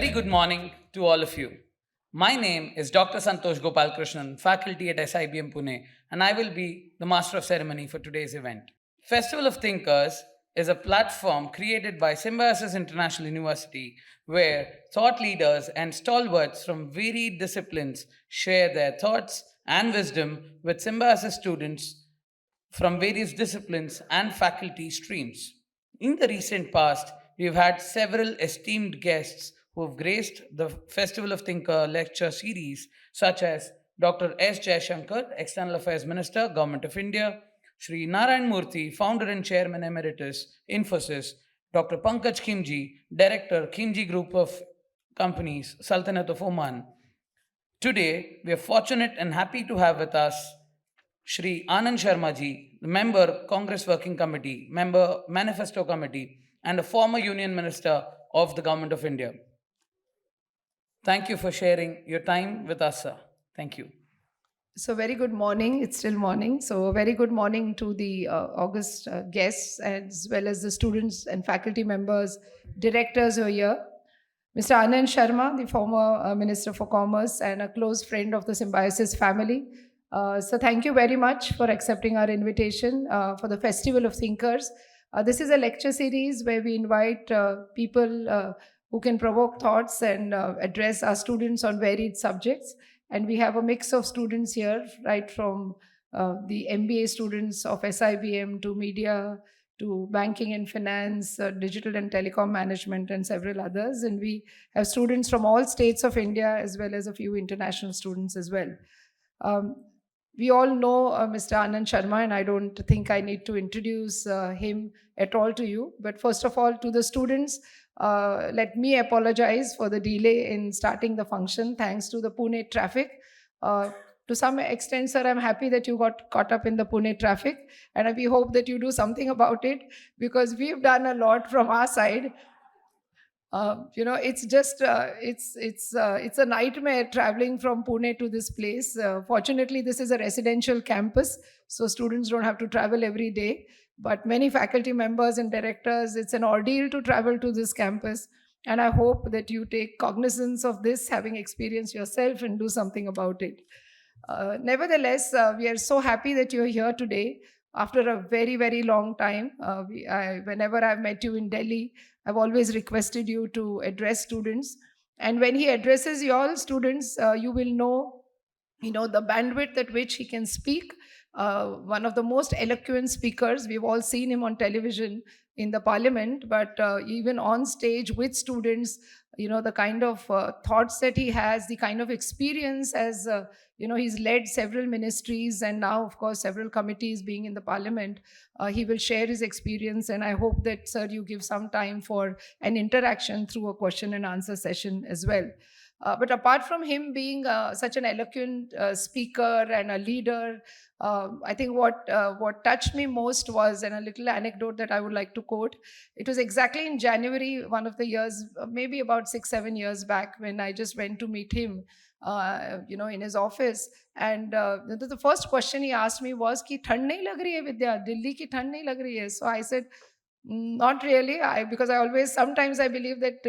very good morning to all of you. My name is Dr. Santosh Gopal Krishnan, faculty at SIBM Pune, and I will be the master of ceremony for today's event. Festival of Thinkers is a platform created by Symbiosis International University where thought leaders and stalwarts from varied disciplines share their thoughts and wisdom with Symbiosis students from various disciplines and faculty streams. In the recent past, we've had several esteemed guests who have graced the Festival of Thinker lecture series, such as Dr. S. Jaishankar, External Affairs Minister, Government of India, Shri Narayan Murthy, Founder and Chairman Emeritus, Infosys, Dr. Pankaj Khimji, Director, Khimji Group of Companies, Sultanate of Oman. Today, we are fortunate and happy to have with us Shri Anand Sharma ji, member Congress Working Committee, member Manifesto Committee, and a former Union Minister of the Government of India. Thank you for sharing your time with us, sir. Thank you. So very good morning. It's still morning. So a very good morning to the August guests as well as the students and faculty members, directors who are here. Mr. Anand Sharma, the former Minister for Commerce and a close friend of the Symbiosis family. So thank you very much for accepting our invitation for the Festival of Thinkers. This is a lecture series where we invite people who can provoke thoughts and address our students on varied subjects. And we have a mix of students here, right from the MBA students of SIBM to media, to banking and finance, digital and telecom management, and several others. And we have students from all states of India, as well as a few international students as well. We all know Mr. Anand Sharma, and I don't think I need to introduce him at all to you. But first of all, to the students, let me apologize for the delay in starting the function, thanks to the Pune traffic. To some extent, sir, I'm happy that you got caught up in the Pune traffic, and we hope that you do something about it, because we've done a lot from our side. It's just it's a nightmare traveling from Pune to this place. Fortunately, this is a residential campus, so students don't have to travel every day. But many faculty members and directors, it's an ordeal to travel to this campus. And I hope that you take cognizance of this, having experienced yourself, and do something about it. Nevertheless, we are so happy that you're here today after a very, very long time. Whenever I've met you in Delhi, I've always requested you to address students. And when he addresses you all students, you will know, the bandwidth at which he can speak. One of the most eloquent speakers. We've all seen him on television in the parliament, but even on stage with students, the kind of thoughts that he has, the kind of experience as, he's led several ministries and now, of course, several committees being in the parliament. He will share his experience, and I hope that, sir, you give some time for an interaction through a question and answer session as well. But apart from him being such an eloquent speaker and a leader, I think what touched me most was, and a little anecdote that I would like to quote. It was exactly in January, one of the years, maybe about 6-7 years back, when I just went to meet him, in his office. And the first question he asked me was, "Ki thand nahi lag rahi hai Vidya? Delhi ki thand nahi lag rahi hai?" So I said, Not really. Because sometimes I believe that,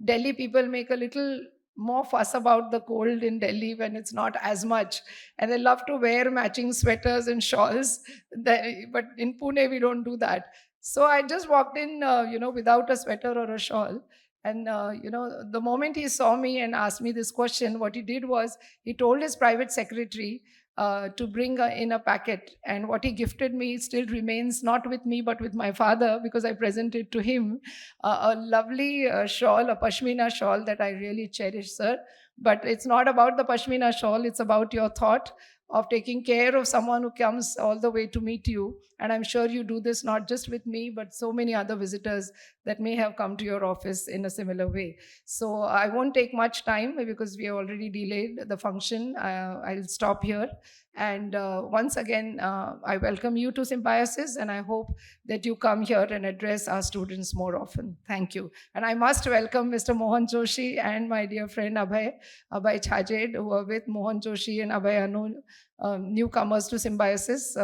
Delhi people make a little more fuss about the cold in Delhi when it's not as much. And they love to wear matching sweaters and shawls. But in Pune, we don't do that. So I just walked in, without a sweater or a shawl. And, the moment he saw me and asked me this question, what he did was he told his private secretary to bring in a packet. And what he gifted me still remains not with me, but with my father, because I presented to him a lovely shawl, a pashmina shawl that I really cherish, sir. But it's not about the pashmina shawl, it's about your thought of taking care of someone who comes all the way to meet you. And I'm sure you do this not just with me, but so many other visitors that may have come to your office in a similar way. So I won't take much time because we have already delayed the function. I'll stop here. And once again, I welcome you to Symbiosis, and I hope that you come here and address our students more often. Thank you. And I must welcome Mr. Mohan Joshi and my dear friend Abhay Chajed, who are with Mohan Joshi and Abhay Anu, newcomers to Symbiosis.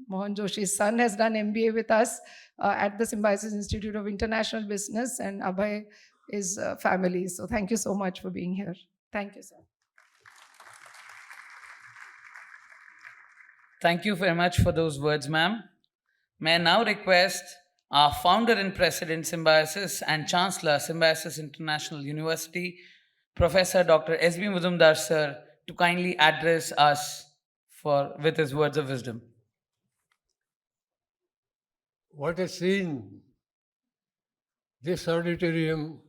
Mohan Joshi's son has done MBA with us at the Symbiosis Institute of International Business, and Abhay is family. So thank you so much for being here. Thank you, sir. Thank you very much for those words, ma'am. May I now request our founder and president, Symbiosis, and Chancellor, Symbiosis International University, Professor Dr. S.B. Muzumdar, sir, to kindly address us with his words of wisdom. What a scene! This auditorium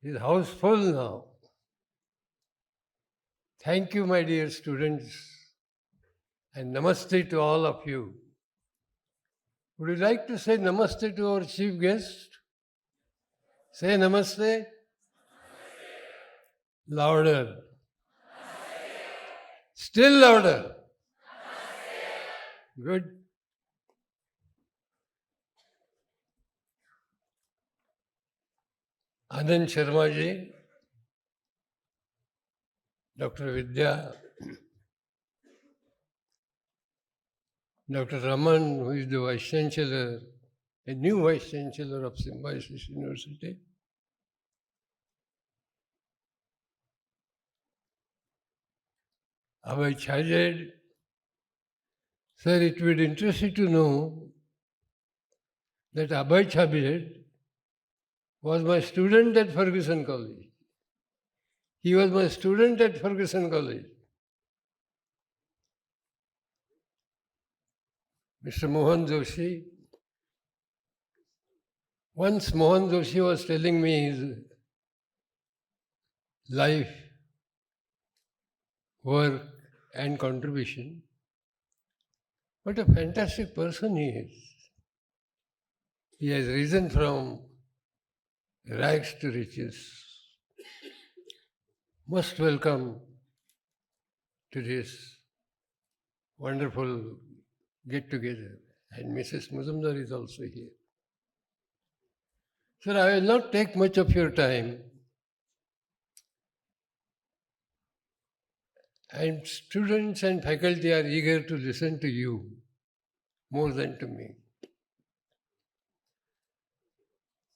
is house full now. Thank you, my dear students, and namaste to all of you. Would you like to say namaste to our chief guest? Say namaste. Louder. Still louder. Good. Anand Sharma ji, Dr. Vidya, Dr. Raman, who is the Vice Chancellor, a new Vice Chancellor of Symbiosis University. Abhay Chajed, sir, it would interest you to know that Abhay Chajed was my student at Ferguson College. He was my student at Ferguson College. Mr. Mohan Joshi. Once Mohan Joshi was telling me his life, work, and contribution. What a fantastic person he is. He has risen from rags to riches. Most welcome to this wonderful get-together. And Mrs. Muzumdar is also here. Sir, I will not take much of your time. And students and faculty are eager to listen to you more than to me.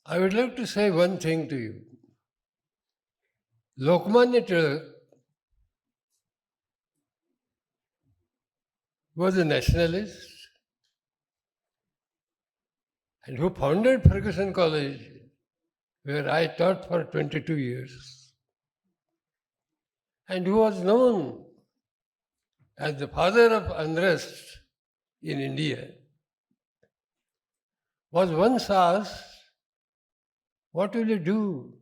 I would like to say one thing to you. Lokmanya Tilak was a nationalist and who founded Ferguson College, where I taught for 22 years, and who was known as the father of unrest in India, was once asked, "What will you do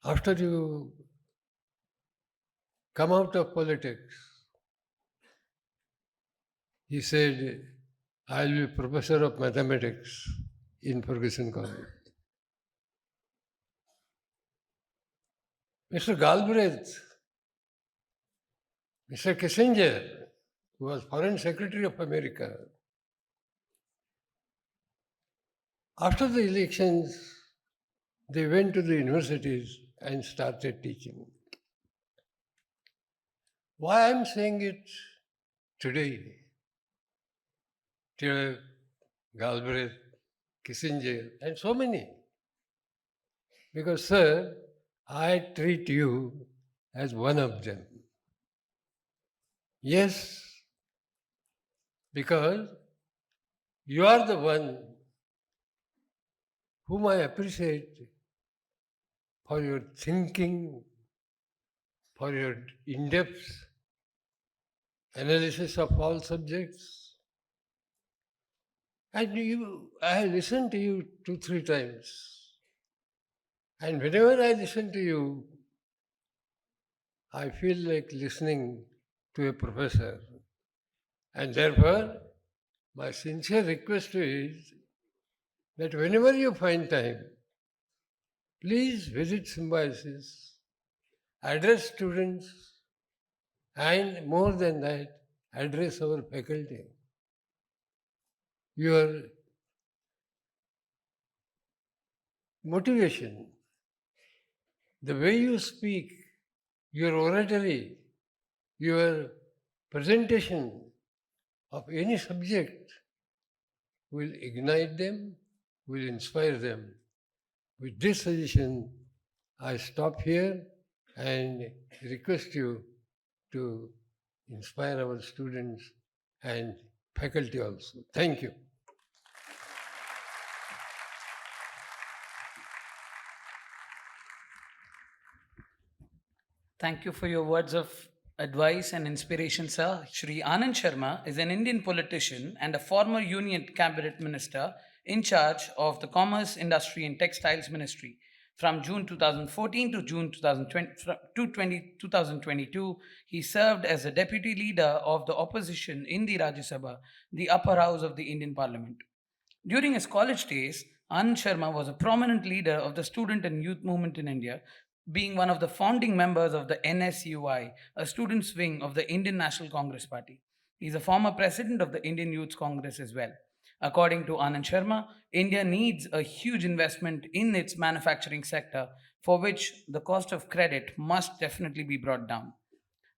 after you come out of politics?" He said, "I'll be professor of mathematics in Ferguson College." Mr. Galbraith, Mr. Kissinger, who was Foreign Secretary of America, after the elections, they went to the universities and started teaching. Why I'm saying it today, to Galbraith, Kissinger, and so many? Because, sir, I treat you as one of them. Yes, because you are the one whom I appreciate for your thinking, for your in-depth analysis of all subjects. And I listened to you 2-3 times. And whenever I listen to you, I feel like listening to a professor. And therefore, my sincere request to you is that whenever you find time, please visit Symbiosis, address students, and more than that, address our faculty. Your motivation, the way you speak, your oratory, your presentation of any subject will ignite them, will inspire them. With this suggestion, I stop here and request you to inspire our students and faculty also. Thank you. Thank you for your words of advice and inspiration, sir. Shri Anand Sharma is an Indian politician and a former Union Cabinet Minister in charge of the Commerce, Industry and Textiles Ministry. From June 2014 to June 2022, he served as the deputy leader of the opposition in the Rajya Sabha, the upper house of the Indian Parliament. During his college days, Anand Sharma was a prominent leader of the student and youth movement in India, being one of the founding members of the NSUI, a students' wing of the Indian National Congress Party. He is a former president of the Indian Youth Congress as well. According to Anand Sharma, India needs a huge investment in its manufacturing sector, for which the cost of credit must definitely be brought down.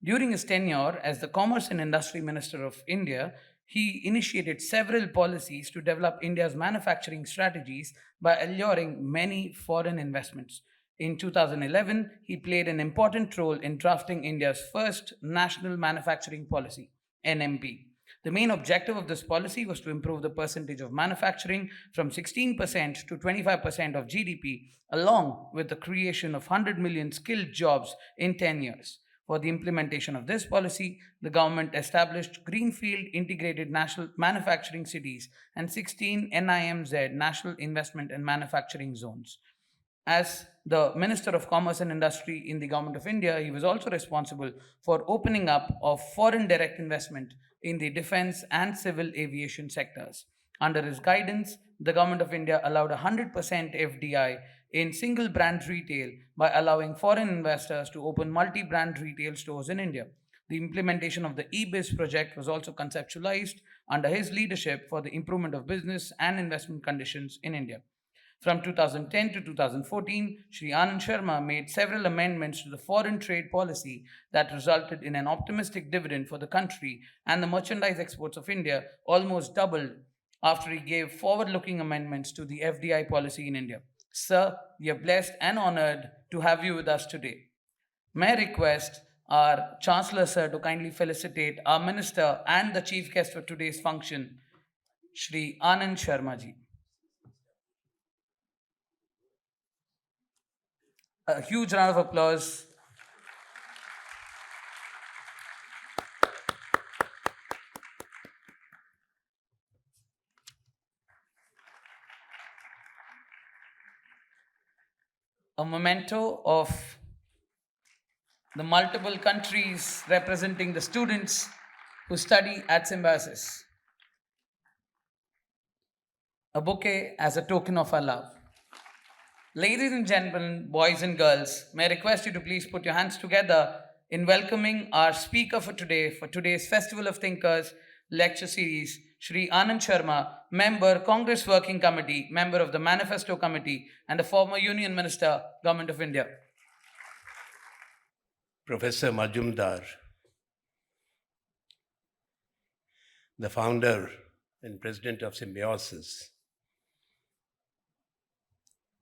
During his tenure as the Commerce and Industry Minister of India, he initiated several policies to develop India's manufacturing strategies by alluring many foreign investments. In 2011, he played an important role in drafting India's first National Manufacturing Policy, NMP. The main objective of this policy was to improve the percentage of manufacturing from 16% to 25% of GDP, along with the creation of 100 million skilled jobs in 10 years. For the implementation of this policy, the government established Greenfield Integrated National Manufacturing Cities and 16 NIMZ National Investment and Manufacturing Zones. As the Minister of Commerce and Industry in the Government of India, he was also responsible for opening up of foreign direct investment in the defense and civil aviation sectors. Under his guidance, the Government of India allowed 100% FDI in single brand retail by allowing foreign investors to open multi brand retail stores in India. The implementation of the eBiz project was also conceptualized under his leadership for the improvement of business and investment conditions in India. From 2010 to 2014, Shri Anand Sharma made several amendments to the foreign trade policy that resulted in an optimistic dividend for the country, and the merchandise exports of India almost doubled after he gave forward looking amendments to the FDI policy in India. Sir, we are blessed and honored to have you with us today. May I request our Chancellor, sir, to kindly felicitate our Minister and the Chief Guest for today's function, Shri Anand Sharma ji. A huge round of applause. A memento of the multiple countries representing the students who study at Symbiosis. A bouquet as a token of our love. Ladies and gentlemen, boys and girls, may I request you to please put your hands together in welcoming our speaker for today's Festival of Thinkers lecture series, Shri Anand Sharma, member, Congress Working Committee, member of the Manifesto Committee, and a former Union Minister, Government of India. Professor Majumdar, the founder and president of Symbiosis,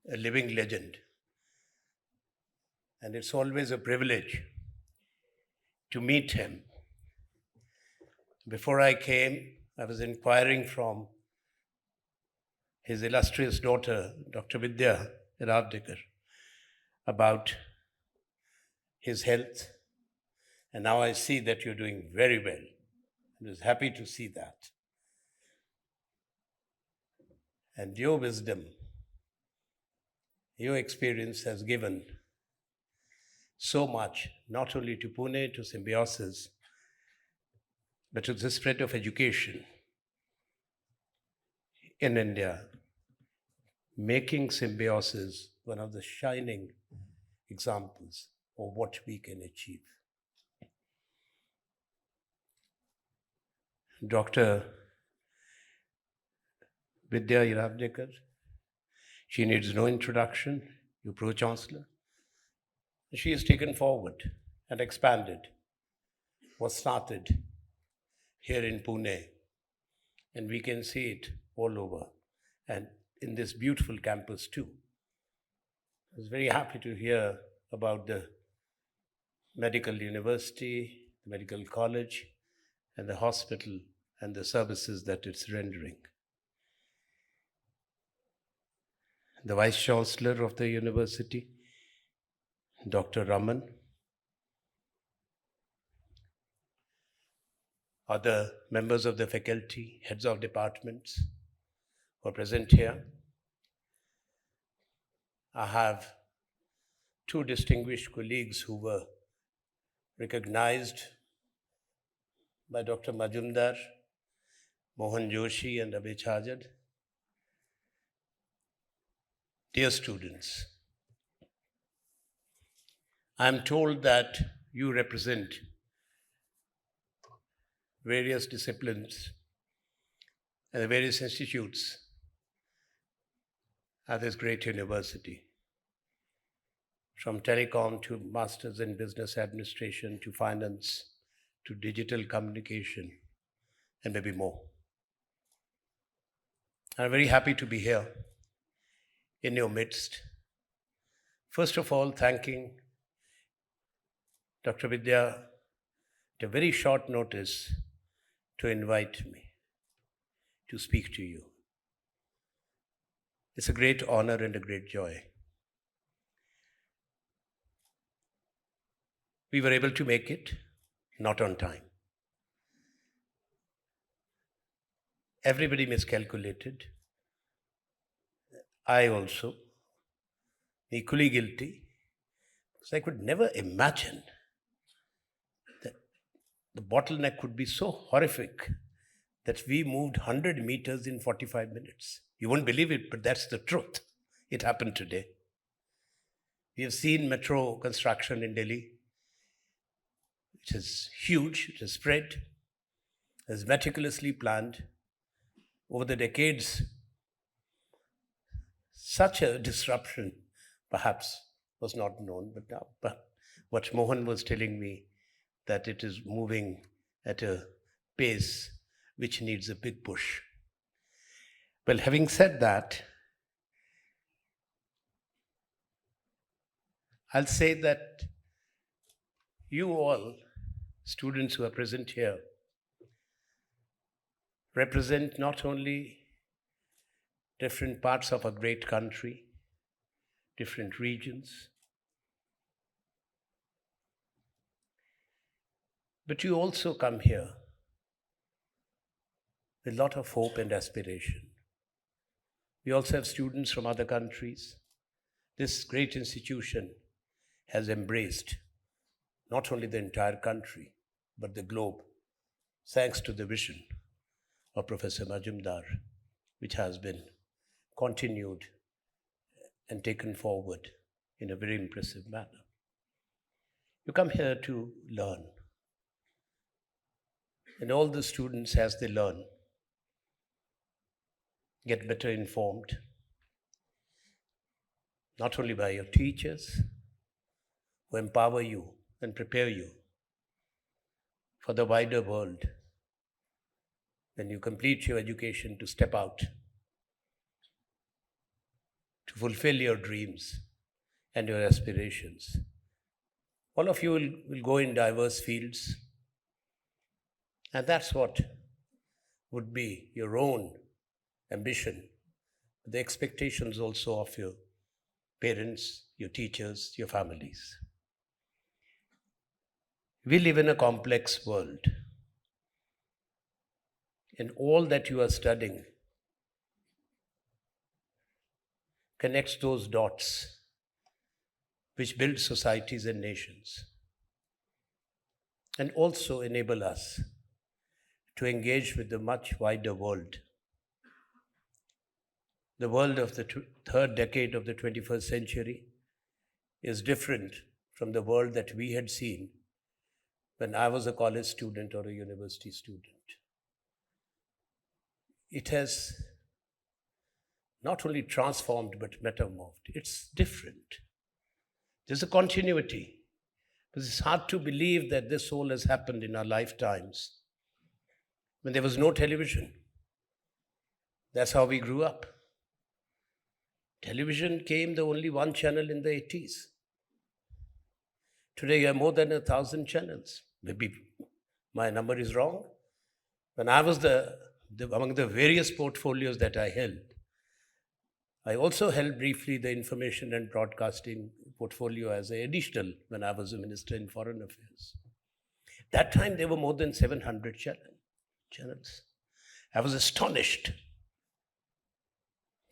a living legend. And it's always a privilege to meet him. Before I came, I was inquiring from his illustrious daughter, Dr. Vidya Ravdekar, about his health. And now I see that you're doing very well. I was happy to see that. And your wisdom, your experience has given so much, not only to Pune, to Symbiosis, but to the spread of education in India, making Symbiosis one of the shining examples of what we can achieve. Dr. Vidya Ravdekar, she needs no introduction, you Pro-Chancellor. She has taken forward and expanded what started here in Pune, and we can see it all over, and in this beautiful campus too. I was very happy to hear about the medical university, the medical college, and the hospital and the services that it's rendering. The Vice Chancellor of the university, Dr. Raman, other members of the faculty, heads of departments who are present here. I have two distinguished colleagues who were recognized by Dr. Majumdar, Mohan Joshi and Abhay Chajad. Dear students, I am told that you represent various disciplines and the various institutes at this great university, from telecom to masters in business administration to finance to digital communication and maybe more. I'm very happy to be here in your midst. First of all, thanking Dr. Vidya at a very short notice to invite me to speak to you. It's a great honor and a great joy. We were able to make it, not on time. Everybody miscalculated. I also, equally guilty, because I could never imagine that the bottleneck could be so horrific that we moved 100 meters in 45 minutes. You won't believe it, but that's the truth. It happened today. We have seen metro construction in Delhi, which is huge, it is spread, is meticulously planned. Over the decades, such a disruption perhaps was not known, but now, what Mohan was telling me, that it is moving at a pace which needs a big push. Well, having said that, I'll say that you all, students who are present here, represent not only different parts of a great country, different regions, but you also come here with a lot of hope and aspiration. We also have students from other countries. This great institution has embraced not only the entire country, but the globe, thanks to the vision of Professor Majumdar, which has been continued and taken forward in a very impressive manner. You come here to learn. And all the students, as they learn, get better informed, not only by your teachers, who empower you and prepare you for the wider world when you complete your education to step out, to fulfill your dreams and your aspirations. All of you will go in diverse fields, and that's what would be your own ambition, the expectations also of your parents, your teachers, your families. We live in a complex world, and all that you are studying connects those dots which build societies and nations, and also enable us to engage with the much wider world. The world of the third decade of the 21st century is different from the world that we had seen when I was a college student or a university student. It has not only transformed but metamorphed. It's different. There's a continuity. But it's hard to believe that this all has happened in our lifetimes when there was no television. That's how we grew up. Television came the only one channel in the 80s. Today, you have more than 1,000 channels. Maybe my number is wrong. When I was among the various portfolios that I held, I also held briefly the information and broadcasting portfolio as an additional when I was a minister in foreign affairs. That time there were more than 700 channels. I was astonished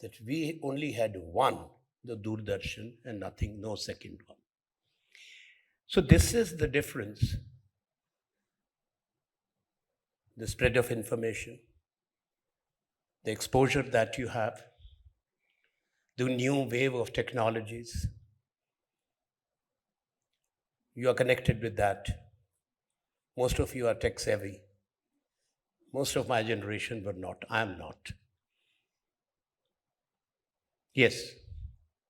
that we only had one, the Doordarshan, and nothing, no second one. So this is the difference. The spread of information, the exposure that you have, the new wave of technologies. You are connected with that. Most of you are tech savvy. Most of my generation were not. I am not. Yes,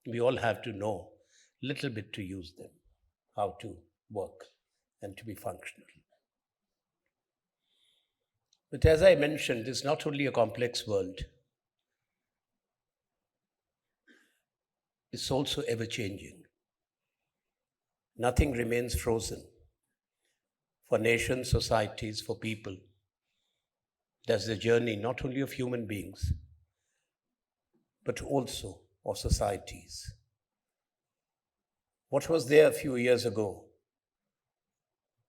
we all have to know a little bit to use them, how to work and to be functional. But as I mentioned, it's not only a complex world, it's also ever-changing. Nothing remains frozen for nations, societies, for people. That's the journey not only of human beings, but also of societies. What was there a few years ago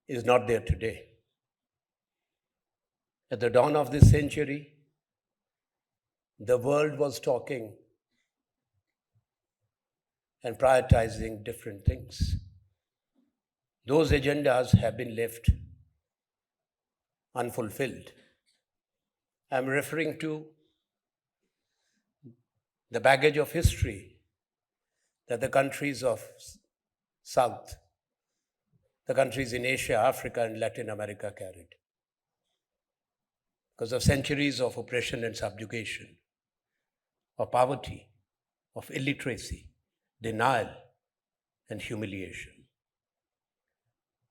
is not there today. At the dawn of this century, the world was talking and prioritizing different things. Those agendas have been left unfulfilled. I'm referring to the baggage of history that the countries of South, the countries in Asia, Africa, and Latin America carried. Because of centuries of oppression and subjugation, of poverty, of illiteracy, denial, and humiliation.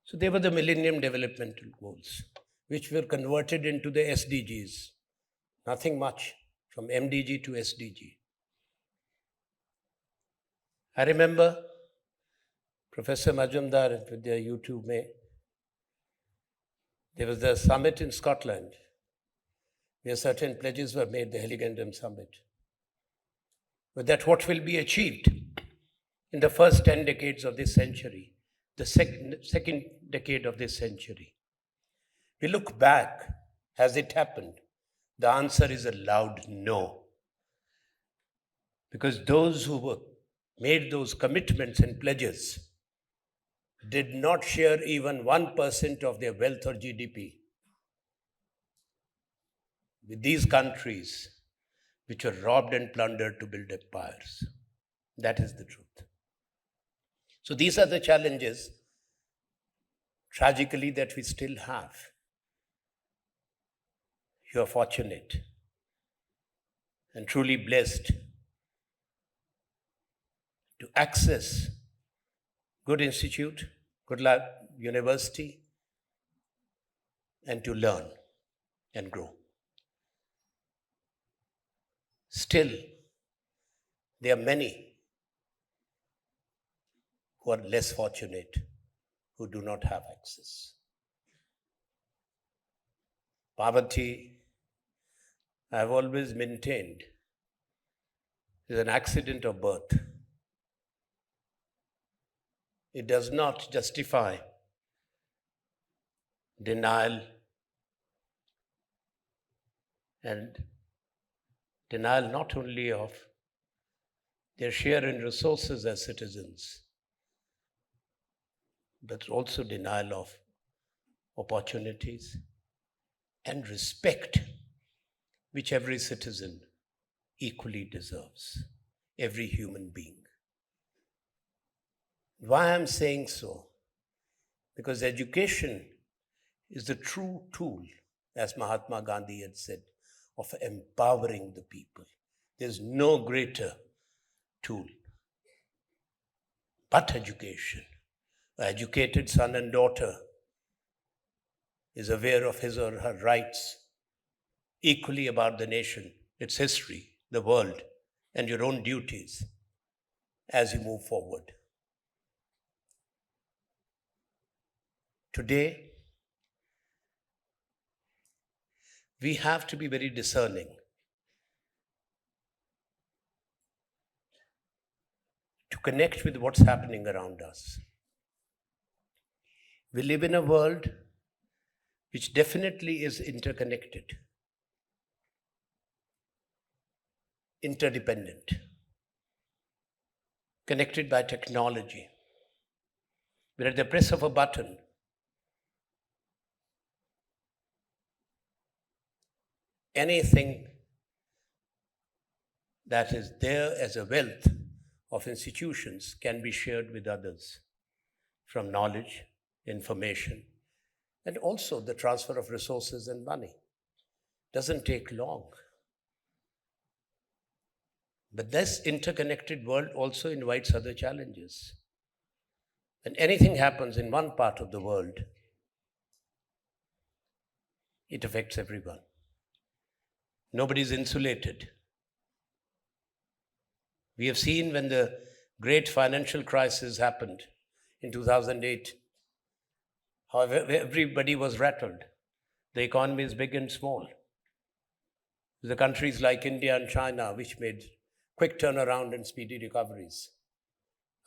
So they were the Millennium Developmental Goals, which were converted into the SDGs. Nothing much, from MDG to SDG. I remember Professor Majumdar with their YouTube may. There was a summit in Scotland where certain pledges were made, the Heligandum Summit. But that what will be achieved in the first 10 decades of this century, the second decade of this century. We look back, has it happened? The answer is a loud no. Because those who made those commitments and pledges did not share even 1% of their wealth or GDP with these countries which were robbed and plundered to build empires. That is the truth. So these are the challenges, tragically, that we still have. You are fortunate and truly blessed to access good institute, good lab, university, and to learn and grow. Still, there are many who are less fortunate, who do not have access. Poverty, I have always maintained, is an accident of birth. It does not justify denial and denial not only of their share in resources as citizens, but also denial of opportunities and respect which every citizen equally deserves, every human being. Why I'm saying so? Because education is the true tool, as Mahatma Gandhi had said, of empowering the people. There's no greater tool but education. An educated son and daughter is aware of his or her rights, equally about the nation, its history, the world, and your own duties as you move forward. Today, we have to be very discerning to connect with what's happening around us. We live in a world which definitely is interconnected, interdependent, connected by technology. We're at the press of a button. Anything that is there as a wealth of institutions can be shared with others, from knowledge, information, and also the transfer of resources and money. Doesn't take long. But this interconnected world also invites other challenges. When anything happens in one part of the world, it affects everyone. Nobody's insulated. We have seen when the great financial crisis happened in 2008, how everybody was rattled. The economies big and small. The countries like India and China, which made quick turnaround and speedy recoveries.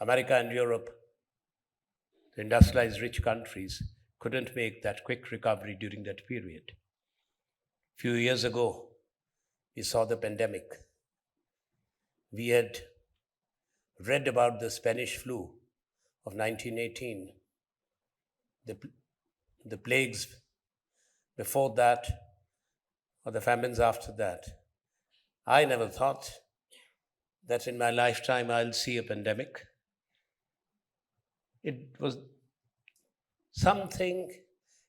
America and Europe, the industrialized rich countries, couldn't make that quick recovery during that period. A few years ago, we saw the pandemic. We had read about the Spanish flu of 1918, the plagues before that, or the famines after that. I never thought that in my lifetime I'll see a pandemic. It was something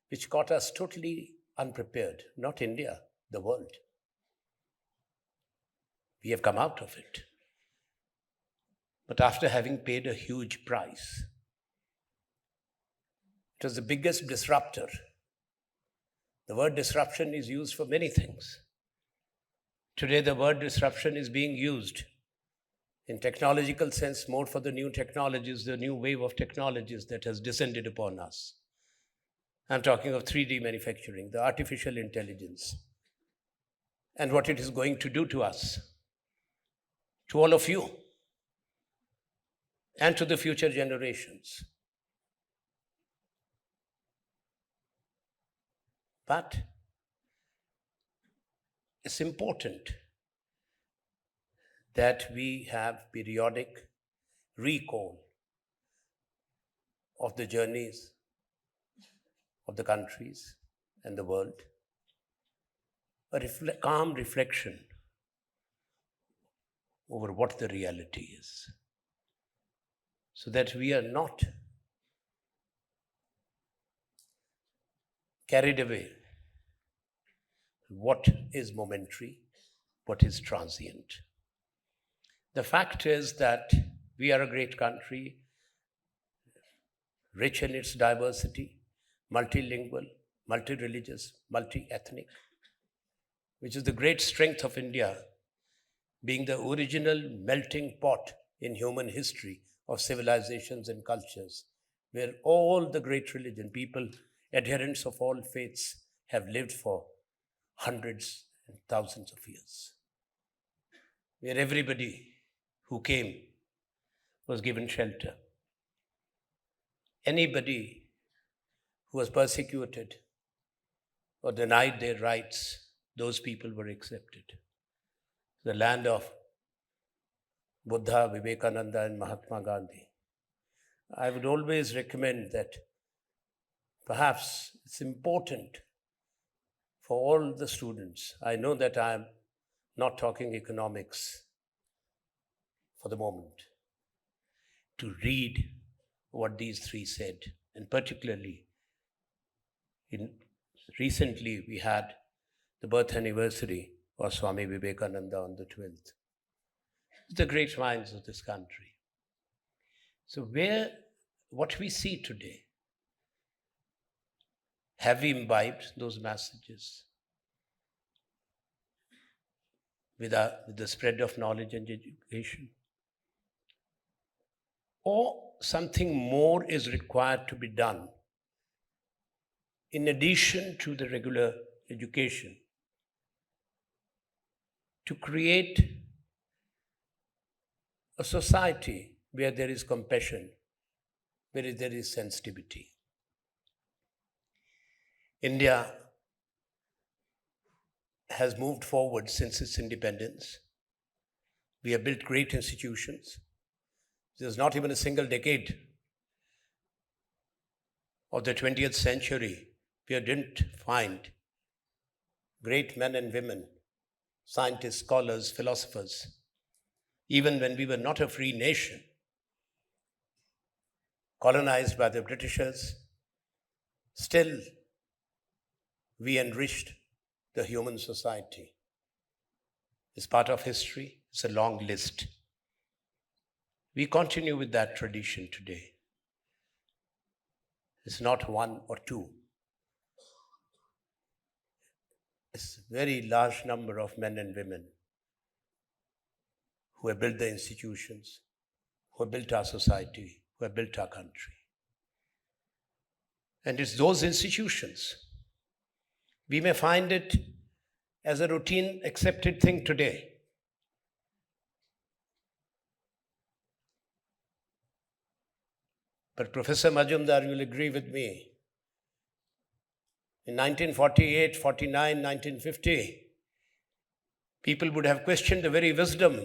which caught us totally unprepared, not India, the world. We have come out of it. But after having paid a huge price, it was the biggest disruptor. The word disruption is used for many things. Today, the word disruption is being used in technological sense more for the new technologies, the new wave of technologies that has descended upon us. I'm talking of 3D manufacturing, the artificial intelligence, and what it is going to do to us, to all of you, and to the future generations. But it's important that we have periodic recall of the journeys of the countries and the world, a calm reflection over what the reality is, so that we are not carried away. What is momentary, what is transient. The fact is that we are a great country, rich in its diversity, multilingual, multi-religious, multi-ethnic, which is the great strength of India, being the original melting pot in human history of civilizations and cultures, where all the great religion, people, adherents of all faiths, have lived for hundreds and thousands of years, where everybody who came was given shelter. Anybody who was persecuted or denied their rights, those people were accepted. The land of Buddha, Vivekananda, and Mahatma Gandhi. I would always recommend that perhaps it's important for all the students. I know that I'm not talking economics for the moment, to read what these three said. And particularly, recently we had the birth anniversary of Swami Vivekananda on the 12th. The great minds of this country. So what we see today, have we imbibed those messages? with the spread of knowledge and education? Or something more is required to be done in addition to the regular education to create a society where there is compassion, where there is sensitivity. India has moved forward since its independence. We have built great institutions. There's not even a single decade of the 20th century where we didn't find great men and women, scientists, scholars, philosophers. Even when we were not a free nation, colonized by the Britishers, still we enriched the human society. It's part of history. It's a long list. We continue with that tradition today. It's not one or two. It's a very large number of men and women who have built the institutions, who have built our society, who have built our country. And it's those institutions. We may find it as a routine accepted thing today. But Professor Majumdar, you'll agree with me. In 1948, 49, 1950, people would have questioned the very wisdom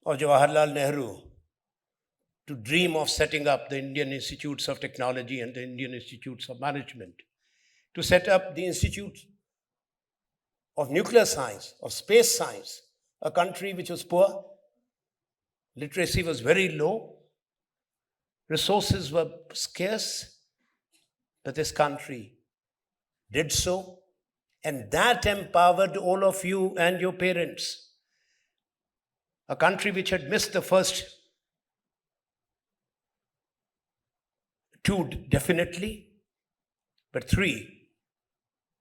of Jawaharlal Nehru to dream of setting up the Indian Institutes of Technology and the Indian Institutes of Management, to set up the Institute of Nuclear Science, of Space Science, a country which was poor, literacy was very low, resources were scarce, but this country did so, and that empowered all of you and your parents. A country which had missed the first two definitely, but three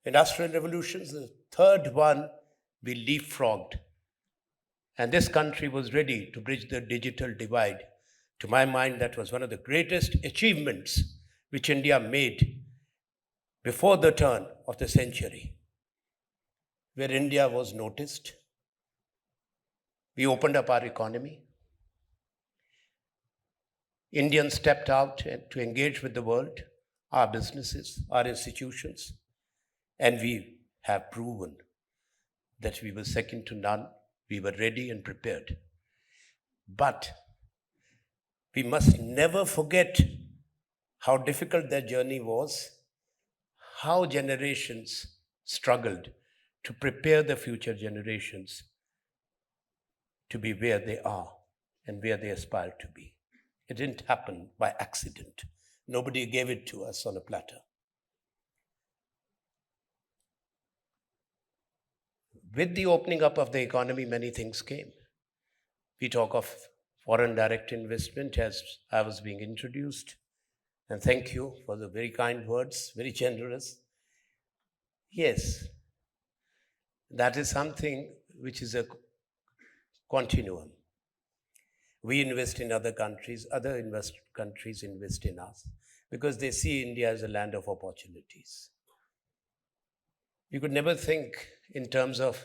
industrial revolutions, the third one we leapfrogged. And this country was ready to bridge the digital divide. To my mind, that was one of the greatest achievements which India made before the turn of the century, where India was noticed. We opened up our economy. Indians stepped out to engage with the world, our businesses, our institutions, and we have proven that we were second to none. We were ready and prepared. But we must never forget how difficult that journey was, how generations struggled to prepare the future generations to be where they are and where they aspire to be. It didn't happen by accident. Nobody gave it to us on a platter. With the opening up of the economy, many things came. We talk of foreign direct investment as I was being introduced. And thank you for the very kind words, very generous. Yes, that is something which is a continuum. We invest in other countries, countries invest in us because they see India as a land of opportunities. We could never think in terms of $1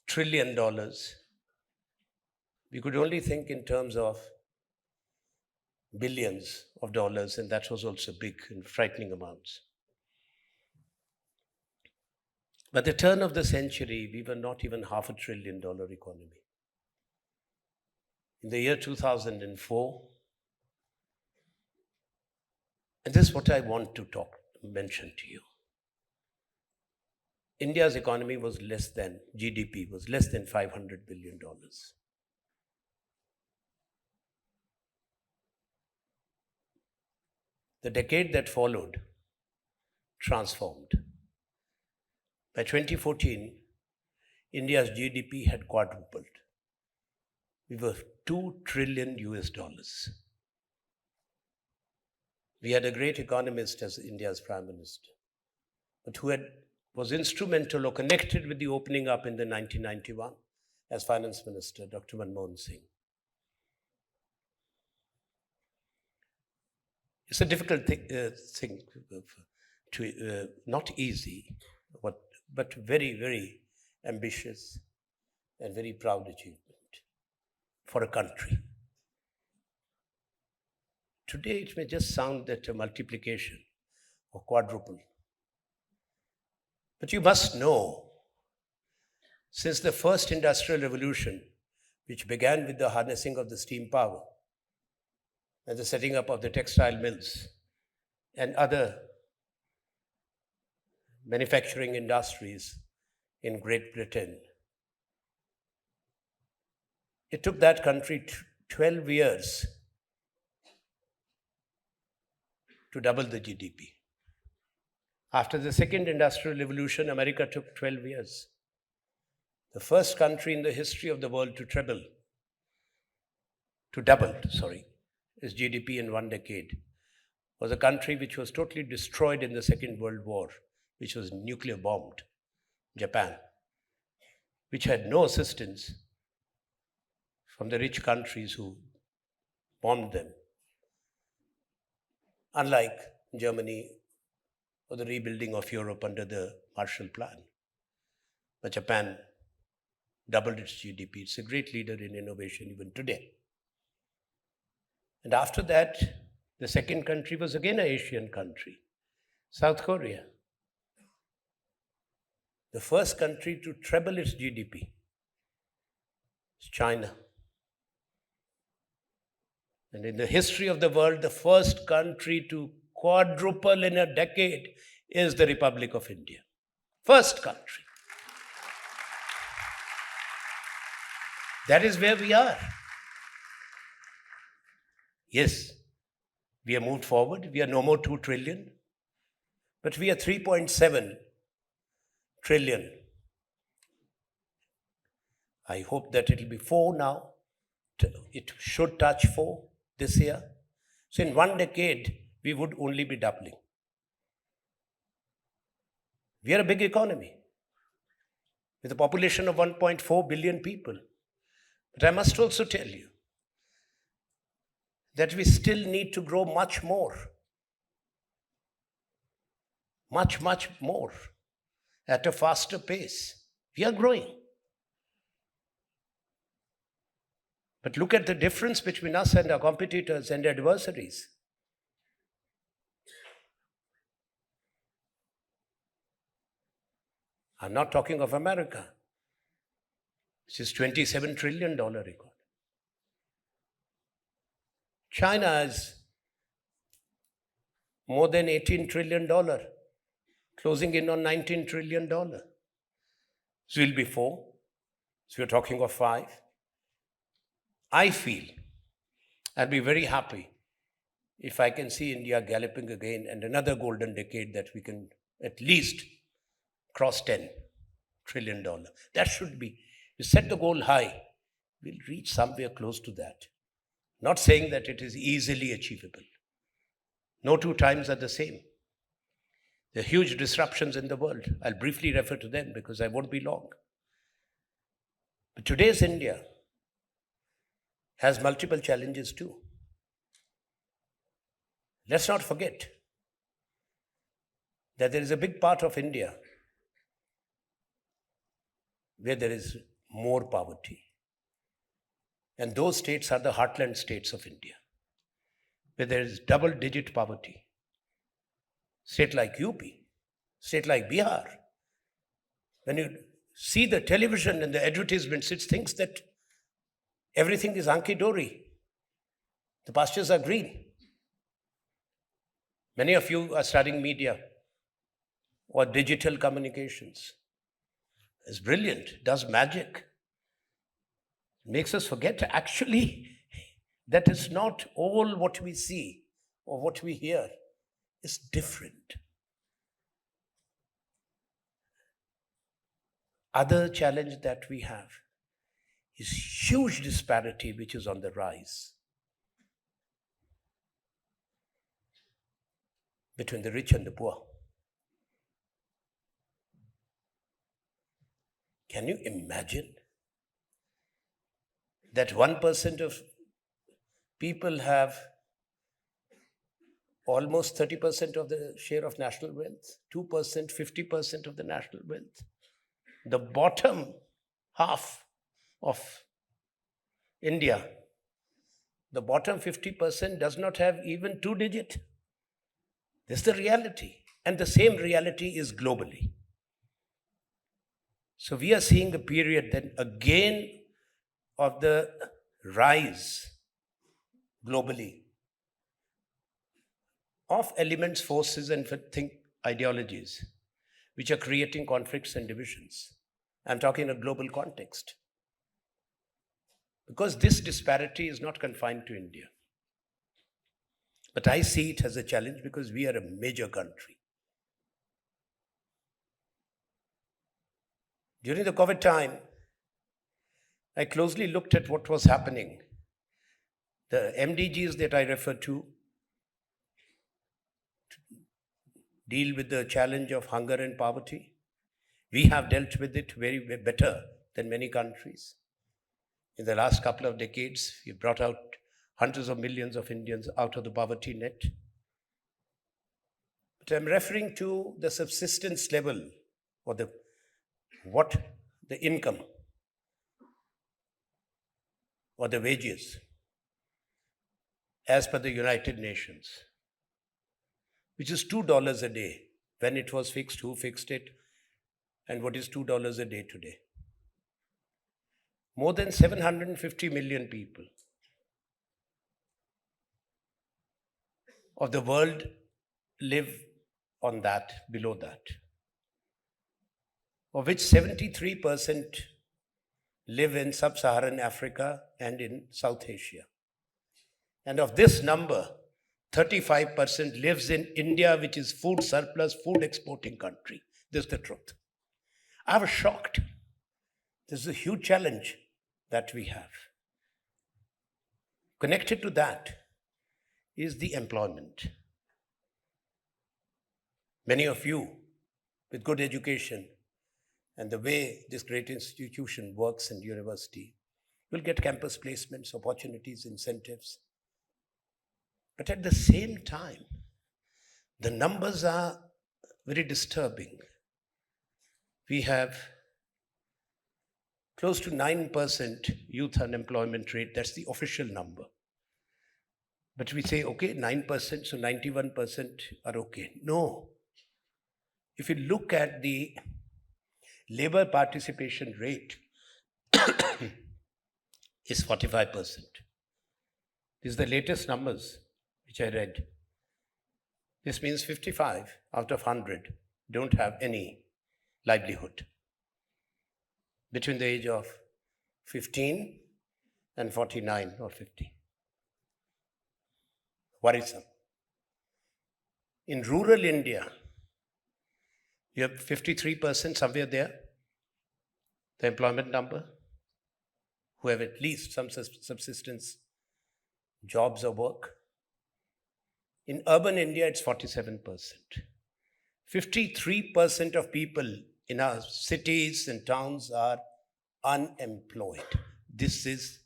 trillion. We could only think in terms of billions of dollars, and that was also big and frightening amounts. By the turn of the century, we were not even $500 billion economy. In the year 2004, and this is what I want to mention to you. India's economy was less than, GDP was less than $500 billion. The decade that followed transformed. By 2014, India's GDP had quadrupled. We were $2 trillion. We had a great economist as India's Prime Minister, but who was instrumental or connected with the opening up in the 1991 as Finance Minister, Dr. Manmohan Singh. It's a difficult thing not easy, but very, very ambitious and very proud achievement for a country. Today, it may just sound that a multiplication or quadruple. But you must know, since the first industrial revolution, which began with the harnessing of the steam power and the setting up of the textile mills and other manufacturing industries in Great Britain, it took that country 12 years to double the GDP. After the second industrial revolution, America took 12 years. The first country in the history of the world to double its GDP in 1 decade was a country which was totally destroyed in the Second World War, which was nuclear bombed, Japan, which had no assistance from the rich countries who bombed them, unlike Germany or the rebuilding of Europe under the Marshall Plan. But Japan doubled its GDP. It's a great leader in innovation even today. And after that, the second country was again an Asian country, South Korea. The first country to treble its GDP is China. And in the history of the world, the first country to quadruple in a decade is the Republic of India. First country. That is where we are. Yes, we have moved forward. We are no more 2 trillion, but we are 3.7 trillion. I hope that it will be 4 now. It should touch 4 this year. So in 1 decade, we would only be doubling. We are a big economy with a population of 1.4 billion people. But I must also tell you that we still need to grow much more. Much, much more at a faster pace. We are growing. But look at the difference between us and our competitors and adversaries. I'm not talking of America, which is $27 trillion record. China is more than $18 trillion, closing in on $19 trillion. So we'll be 4. So we're talking of 5. I feel I'll be very happy if I can see India galloping again and another golden decade that we can at least cross $10 trillion. That should be. You set the goal high, we'll reach somewhere close to that. Not saying that it is easily achievable. No 2 times are the same. There are huge disruptions in the world. I'll briefly refer to them because I won't be long. But today's India has multiple challenges too. Let's not forget that there is a big part of India where there is more poverty. And those states are the heartland states of India, where there is double-digit poverty. State like UP, state like Bihar. When you see the television and the advertisements, it thinks that everything is hunky-dory. The pastures are green. Many of you are studying media or digital communications. It's brilliant, does magic. Makes us forget actually that is not all what we see or what we hear. It's different. Other challenge that we have is huge disparity which is on the rise between the rich and the poor. Can you imagine that 1% of people have almost 30% of the share of national wealth, 2%, 50% of the national wealth? The bottom half of India, the bottom 50% does not have even 2 digit. This is the reality. And the same reality is globally. So we are seeing a period then again of the rise globally of elements, forces, and ideologies which are creating conflicts and divisions. I'm talking in a global context. Because this disparity is not confined to India. But I see it as a challenge because we are a major country. During the COVID time, I closely looked at what was happening. The MDGs that I refer to deal with the challenge of hunger and poverty. We have dealt with it very better than many countries. In the last couple of decades, we brought out hundreds of millions of Indians out of the poverty net. But I'm referring to the subsistence level or the income or the wages as per the United Nations, which is $2 a day. When it was fixed, who fixed it? And what is $2 a day today? More than 750 million people of the world live on that, below that, of which 73% live in sub-Saharan Africa and in South Asia. And of this number, 35% lives in India, which is food surplus, food exporting country. This is the truth. I was shocked. This is a huge challenge that we have. Connected to that is the employment. Many of you with good education and the way this great institution works in university will get campus placements, opportunities, incentives. But at the same time, the numbers are very disturbing. We have close to 9% youth unemployment rate. That's the official number. But we say, okay, 9%, so 91% are okay. No. If you look at the labor participation rate, is 45%. These are the latest numbers which I read. This means 55 out of 100 don't have any livelihood between the age of 15 and 49 or 50. Worrisome. In rural India, you have 53% somewhere there, the employment number, who have at least some subsistence jobs or work. In urban India, it's 47%. 53% of people in our cities and towns are unemployed. This is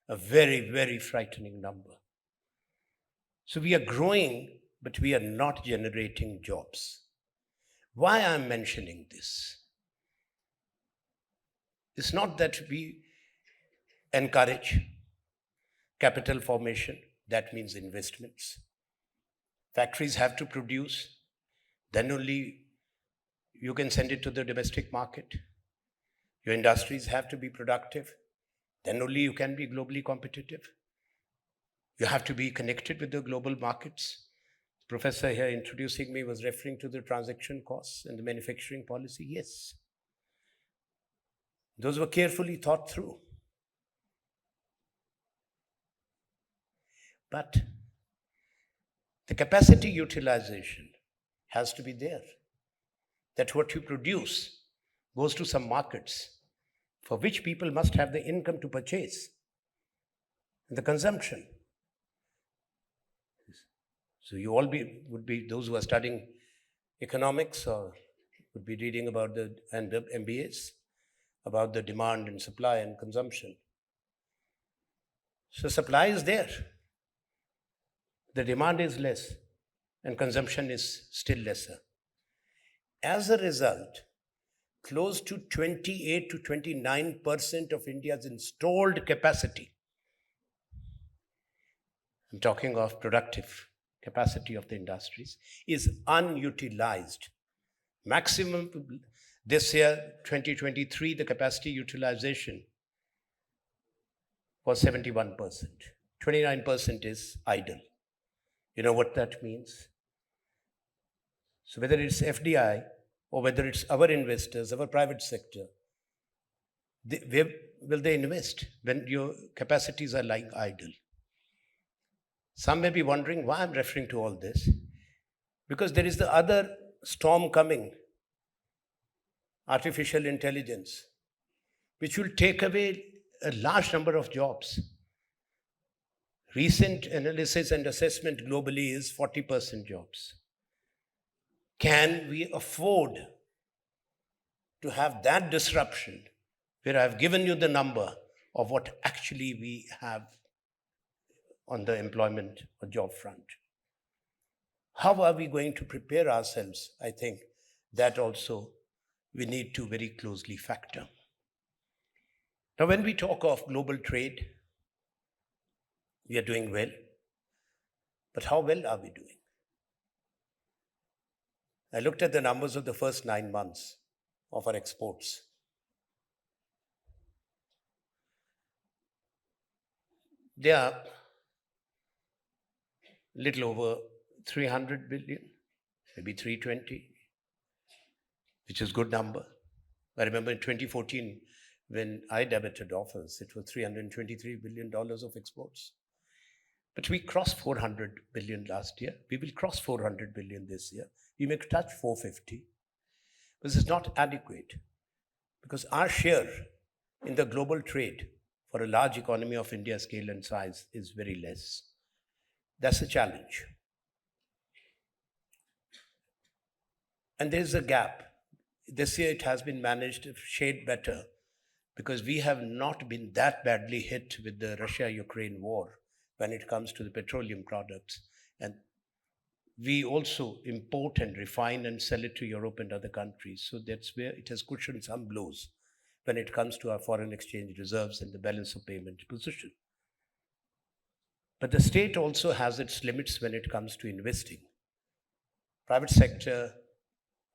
a very, very frightening number. So we are growing, but we are not generating jobs. Why I'm mentioning this? It's not that we encourage capital formation. That means investments. Factories have to produce, then only you can send it to the domestic market. Your industries have to be productive, then only you can be globally competitive. You have to be connected with the global markets. The professor here introducing me was referring to the transaction costs and the manufacturing policy. Yes. Those were carefully thought through. But the capacity utilization has to be there. That what you produce goes to some markets for which people must have the income to purchase and the consumption. So you all would be those who are studying economics or would be reading about the MBAs about the demand and supply and consumption. So supply is there. The demand is less and consumption is still lesser. As a result, close to 28 to 29% of India's installed capacity, I'm talking of productive capacity of the industries, is unutilized. Maximum this year, 2023, the capacity utilization was 71%. 29% is idle. You know what that means? So whether it's FDI or whether it's our investors, our private sector, where will they invest when your capacities are lying idle? Some may be wondering why I'm referring to all this. Because there is the other storm coming, artificial intelligence, which will take away a large number of jobs. Recent analysis and assessment globally is 40% jobs. Can we afford to have that disruption where I've given you the number of what actually we have on the employment or job front? How are we going to prepare ourselves? I think that also we need to very closely factor. Now, when we talk of global trade, we are doing well. But how well are we doing? I looked at the numbers of the first 9 months of our exports. They are little over 300 billion, maybe 320, which is a good number. I remember in 2014, when I debuted office, it was $323 billion of exports. But we crossed 400 billion last year. We will cross 400 billion this year. We may touch 450. This is not adequate because our share in the global trade for a large economy of India's scale and size is very less. That's a challenge. And there's a gap. This year it has been managed a shade better because we have not been that badly hit with the Russia-Ukraine war when it comes to the petroleum products. And we also import and refine and sell it to Europe and other countries. So that's where it has cushioned some blows when it comes to our foreign exchange reserves and the balance of payment position. But the state also has its limits when it comes to investing. Private sector,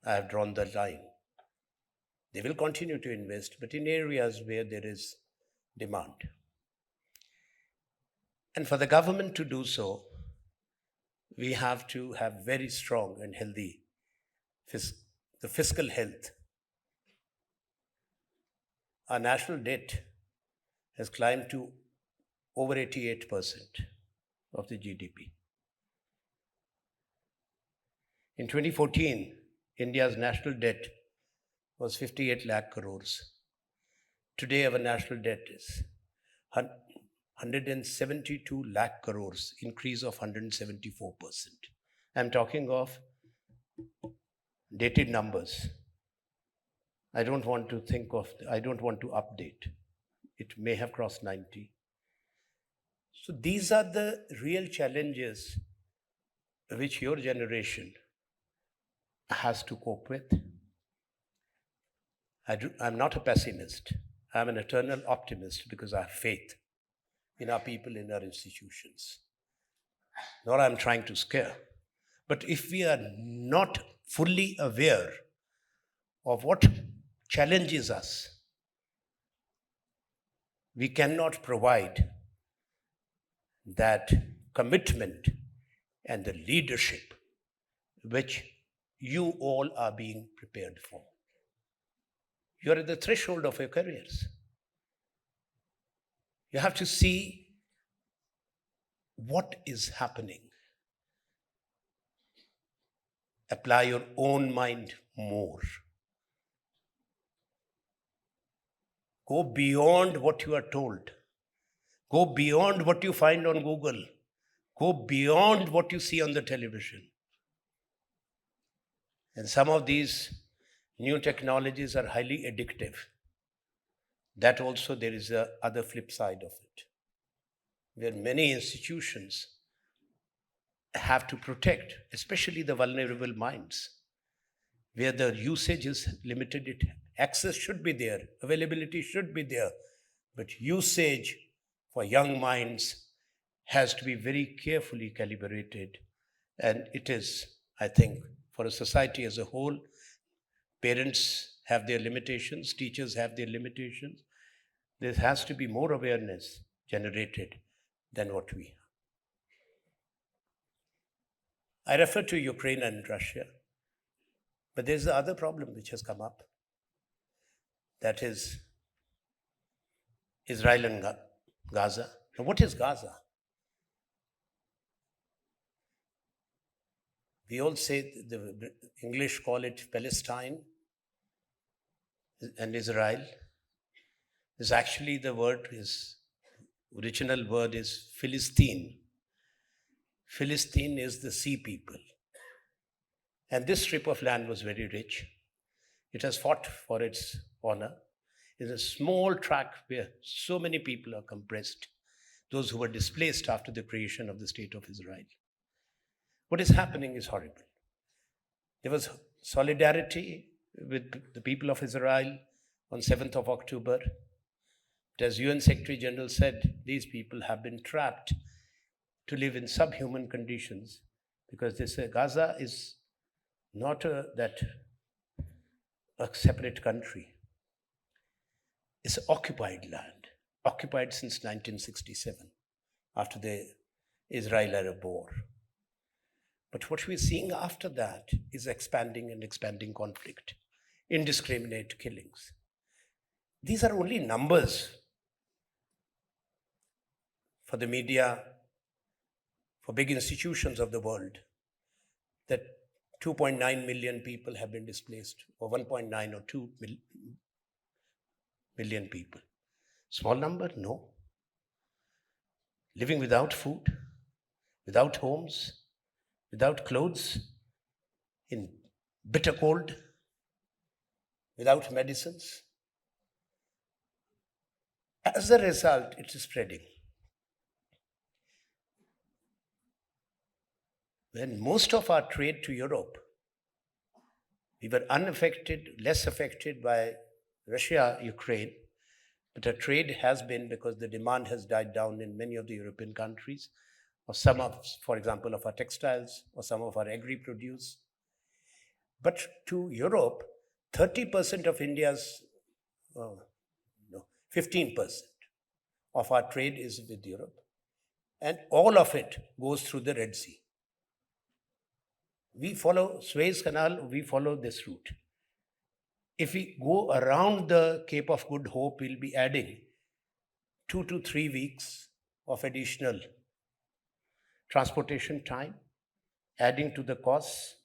I have drawn the line. They will continue to invest, but in areas where there is demand. And for the government to do so, we have to have very strong and healthy the fiscal health. Our national debt has climbed to over 88% of the GDP. In 2014, India's national debt was 58 lakh crores. Today, our national debt is 172 lakh crores, increase of 174%. I'm talking of dated numbers. I don't want to update. It may have crossed 90. So these are the real challenges which your generation has to cope with. I'm not a pessimist. I'm an eternal optimist because I have faith in our people, in our institutions. Nor I'm trying to scare. But if we are not fully aware of what challenges us, we cannot provide that commitment and the leadership which you all are being prepared for. You're at the threshold of your careers. You have to see what is happening. Apply your own mind more. Go beyond what you are told. Go beyond what you find on Google. Go beyond what you see on the television. And some of these new technologies are highly addictive. that also there is a other flip side of it, where many institutions have to protect, especially the vulnerable minds, where the usage is limited. Access should be there, availability should be there, but usage for young minds has to be very carefully calibrated. And it is, I think, for a society as a whole, parents have their limitations, teachers have their limitations. There has to be more awareness generated than what we have. I refer to Ukraine and Russia, but there's the other problem which has come up, that is Israel and Gaza. Now, what is Gaza? We all say, the English call it Palestine and Israel. Is actually the word is, original word is Philistine. Philistine is the sea people. And this strip of land was very rich. It has fought for its honor. It's a small tract where so many people are compressed, those who were displaced after the creation of the state of Israel. What is happening is horrible. There was solidarity with the people of Israel on 7th of October. But as UN Secretary General said, these people have been trapped to live in subhuman conditions, because they say Gaza is not a separate country. It's occupied land, occupied since 1967, after the Israel-Arab War. But what we're seeing after that is expanding conflict, indiscriminate killings. These are only numbers for the media, for big institutions of the world, that 2.9 million people have been displaced, or 1.9 or 2 million people. Small number? No. Living without food, without homes, without clothes, in bitter cold, without medicines. As a result, it is spreading. When most of our trade to Europe, we were unaffected, less affected by Russia, Ukraine, but our trade has been, because the demand has died down in many of the European countries, or some of, for example, of our textiles, or some of our agri-produce. But to Europe, 30% of India's, 15% of our trade is with Europe, and all of it goes through the Red Sea. We follow Suez Canal, we follow this route. If we go around the Cape of Good Hope, we'll be adding 2 to 3 weeks of additional transportation time, adding to the costs,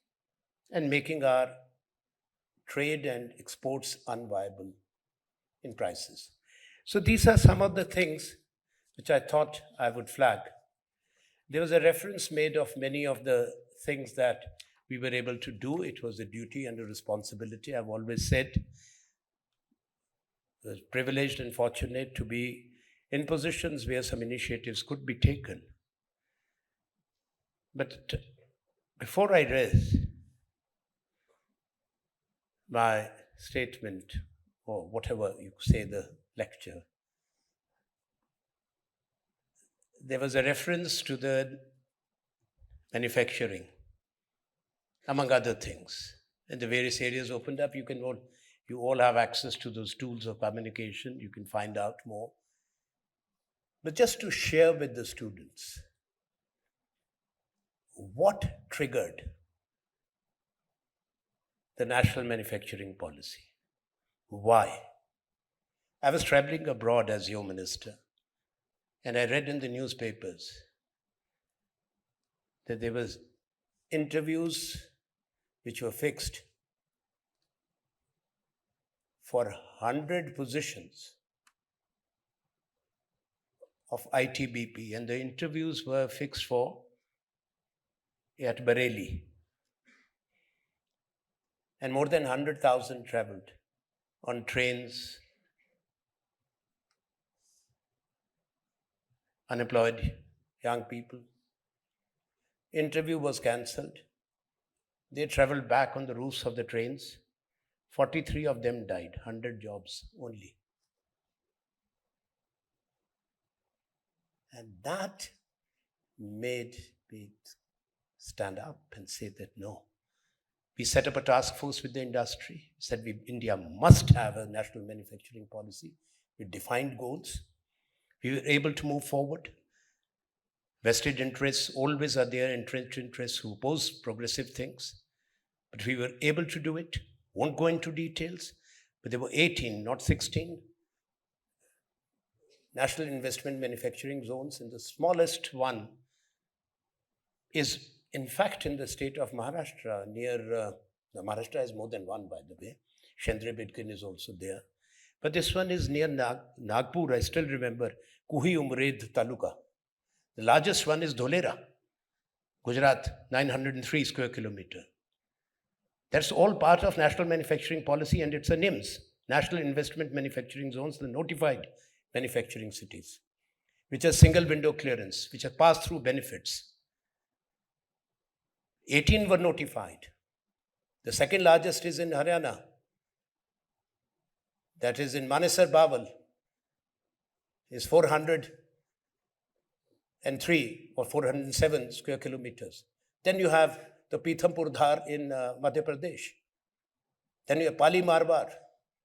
and making our trade and exports unviable in prices. So these are some of the things which I thought I would flag. There was a reference made of many of the things that we were able to do. It was a duty and a responsibility. I've always said, I was privileged and fortunate to be in positions where some initiatives could be taken. But before I raise my statement, or whatever you say, the lecture, there was a reference to the manufacturing, among other things. And the various areas opened up. You all have access to those tools of communication. You can find out more. But just to share with the students, what triggered the national manufacturing policy? Why? I was traveling abroad as your minister, and I read in the newspapers that there was interviews which were fixed for 100 positions of ITBP, and the interviews were fixed for at Bareilly. And more than 100,000 traveled on trains unemployed young people. Interview was cancelled. They traveled back on the roofs of the trains. 43 of them died, 100 jobs only. And that made me stand up and say that no. We set up a task force with the industry, said India must have a national manufacturing policy with defined goals. We were able to move forward. Vested interests always are there, entrenched interests who oppose progressive things. But we were able to do it. Won't go into details, but there were 18, not 16, national investment manufacturing zones, and the smallest one is in fact in the state of Maharashtra, near, Maharashtra has more than one, by the way. Shendra Bidkin is also there. But this one is near Nagpur, I still remember, Kuhi Umred Taluka. The largest one is Dholera, Gujarat, 903 square kilometer. That's all part of national manufacturing policy, and it's a NIMS, National Investment Manufacturing Zones, the notified manufacturing cities, which are single window clearance, which are pass-through benefits. 18 were notified. The second largest is in Haryana. That is in Manesar Bawal, is 403 or 407 square kilometers. Then you have the Pithampur Dhar in Madhya Pradesh. Then you have Pali Marwar.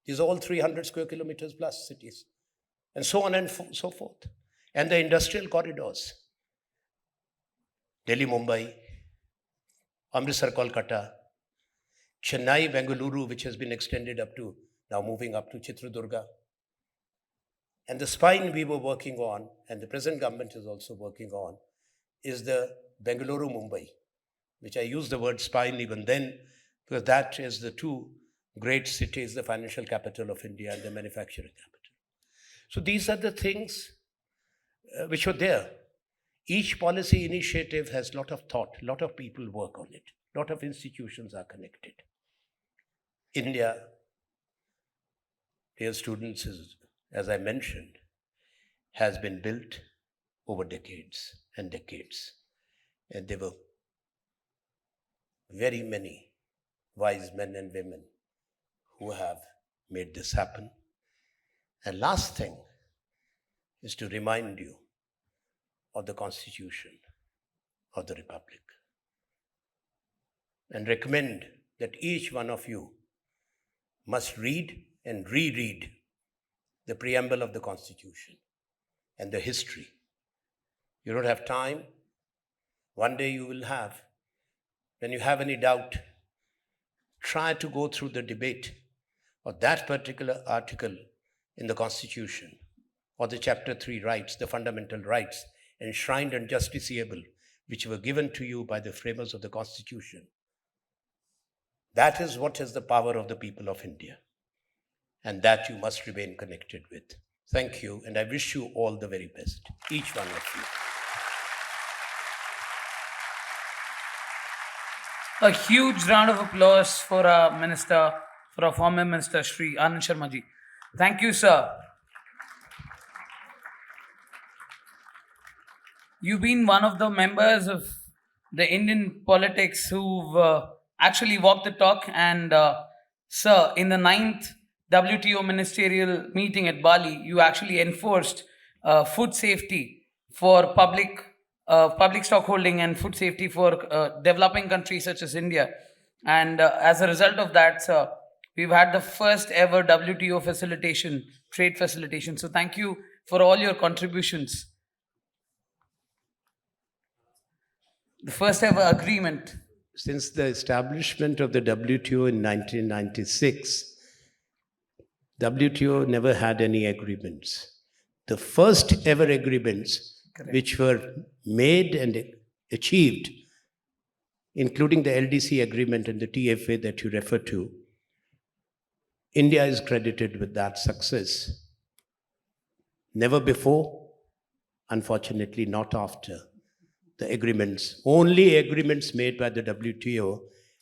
These are all 300 square kilometers plus cities. And so on and so forth. And the industrial corridors. Delhi, Mumbai, Amritsar, Kolkata, Chennai, Bengaluru, which has been extended up to, now moving up to Chitradurga. And the spine we were working on, and the present government is also working on, is the Bengaluru, Mumbai, which I use the word spine even then, because that is the two great cities, the financial capital of India and the manufacturing capital. So these are the things which are there. Each policy initiative has a lot of thought, a lot of people work on it, a lot of institutions are connected. India, dear students, as I mentioned, has been built over decades and decades. And there were very many wise men and women who have made this happen. And last thing is to remind you of the Constitution of the Republic and recommend that each one of you must read and reread the preamble of the Constitution and the history. You don't have time. One day you will have. When you have any doubt, try to go through the debate of that particular article in the Constitution or the Chapter 3 rights, the fundamental rights enshrined and justiciable, which were given to you by the framers of the Constitution. That is what is the power of the people of India. And that you must remain connected with. Thank you, and I wish you all the very best, each one of you. A huge round of applause for our minister, for our former minister, Shri Anand Sharma ji. Thank you, sir. You've been one of the members of the Indian politics who've actually walked the talk. And, sir, in the 9th WTO ministerial meeting at Bali, you actually enforced food safety for public stockholding and food safety for developing countries such as India. And as a result of that, sir, we've had the first ever WTO facilitation, trade facilitation. So thank you for all your contributions. The first ever agreement. Since the establishment of the WTO in 1996, WTO never had any agreements. The first ever agreements which were made and achieved, including the LDC agreement and the TFA that you refer to, India is credited with that success. Never before, unfortunately not after. The agreements, only agreements made by the WTO,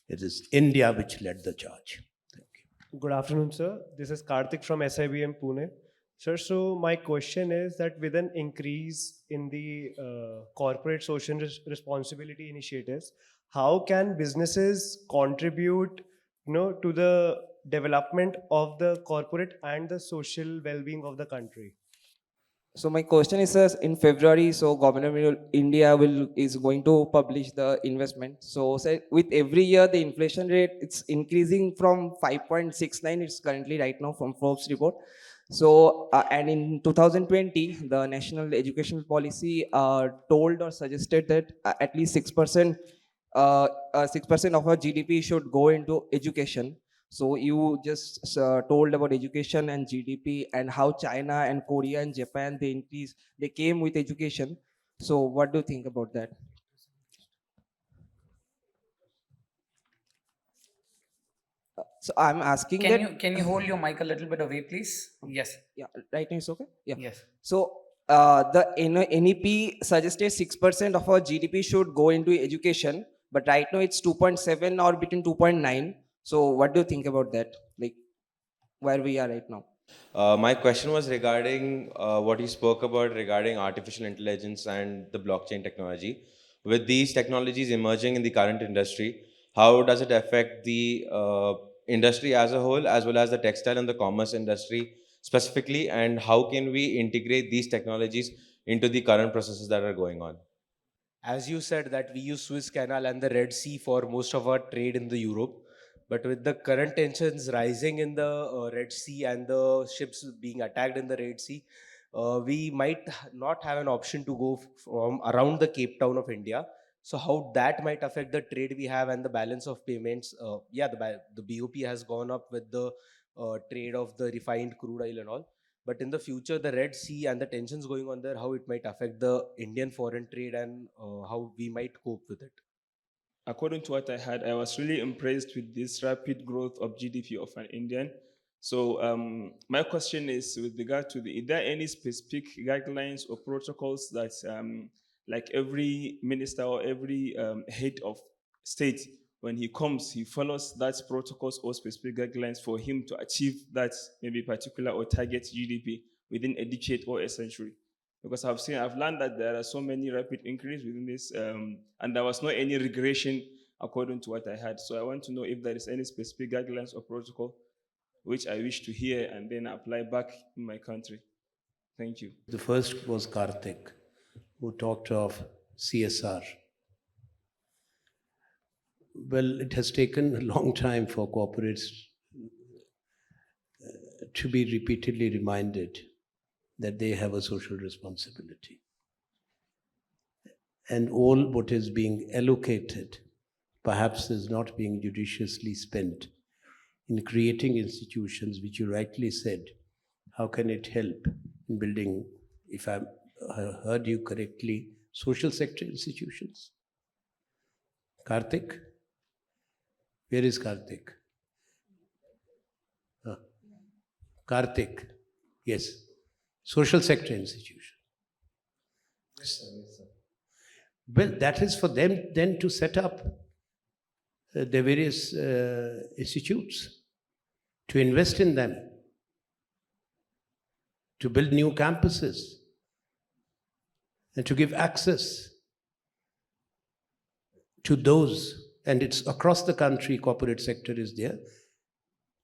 it is India which led the charge. Thank you. Good afternoon, sir. This is Karthik from SIBM Pune. Sir, so my question is that with an increase in the corporate social responsibility initiatives, how can businesses contribute, to the development of the corporate and the social well-being of the country? So my question is, in February, so government of India is going to publish the investment. So say with every year the inflation rate it's increasing from 5.69. It's currently right now from Forbes report. So and in 2020, the national education policy told or suggested that at least 6%, 6% of our GDP should go into education. So you just told about education and GDP and how China and Korea and Japan they came with education. So what do you think about that? So I'm asking Can that. you hold your mic a little bit away, please? Yes. Yeah, right now it's okay. Yeah. Yes. So the NEP suggested 6% of our GDP should go into education, but right now it's 2.7 or between 2.9. So what do you think about that? Like where we are right now? My question was regarding what you spoke about regarding artificial intelligence and the blockchain technology. With these technologies emerging in the current industry, how does it affect the industry as a whole, as well as the textile and the commerce industry specifically, and how can we integrate these technologies into the current processes that are going on? As you said that we use Suez Canal and the Red Sea for most of our trade in the Europe, but with the current tensions rising in the Red Sea and the ships being attacked in the Red Sea, we might not have an option to go from around the Cape Town of India. So how that might affect the trade we have and the balance of payments? Yeah, the BOP has gone up with the trade of the refined crude oil and all. But in the future, the Red Sea and the tensions going on there, how it might affect the Indian foreign trade and how we might cope with it. According to what I had, I was really impressed with this rapid growth of GDP of an Indian. So my question is with regard to is there any specific guidelines or protocols that like every minister or every head of state, when he comes, he follows that protocols or specific guidelines for him to achieve that maybe particular or target GDP within a decade or a century? Because I've learned that there are so many rapid increase within this, and there was no any regression according to what I had. So I want to know if there is any specific guidelines or protocol which I wish to hear and then apply back in my country. Thank you. The first was Karthik, who talked of CSR. Well, it has taken a long time for corporates to be repeatedly reminded that they have a social responsibility. And all what is being allocated perhaps is not being judiciously spent in creating institutions, which you rightly said. How can it help in building, if I heard you correctly, social sector institutions? Karthik? Where is Karthik? Karthik, yes. Social sector institution. Well, that is for them then to set up the various institutes, to invest in them, to build new campuses, and to give access to those. And it's across the country, corporate sector is there,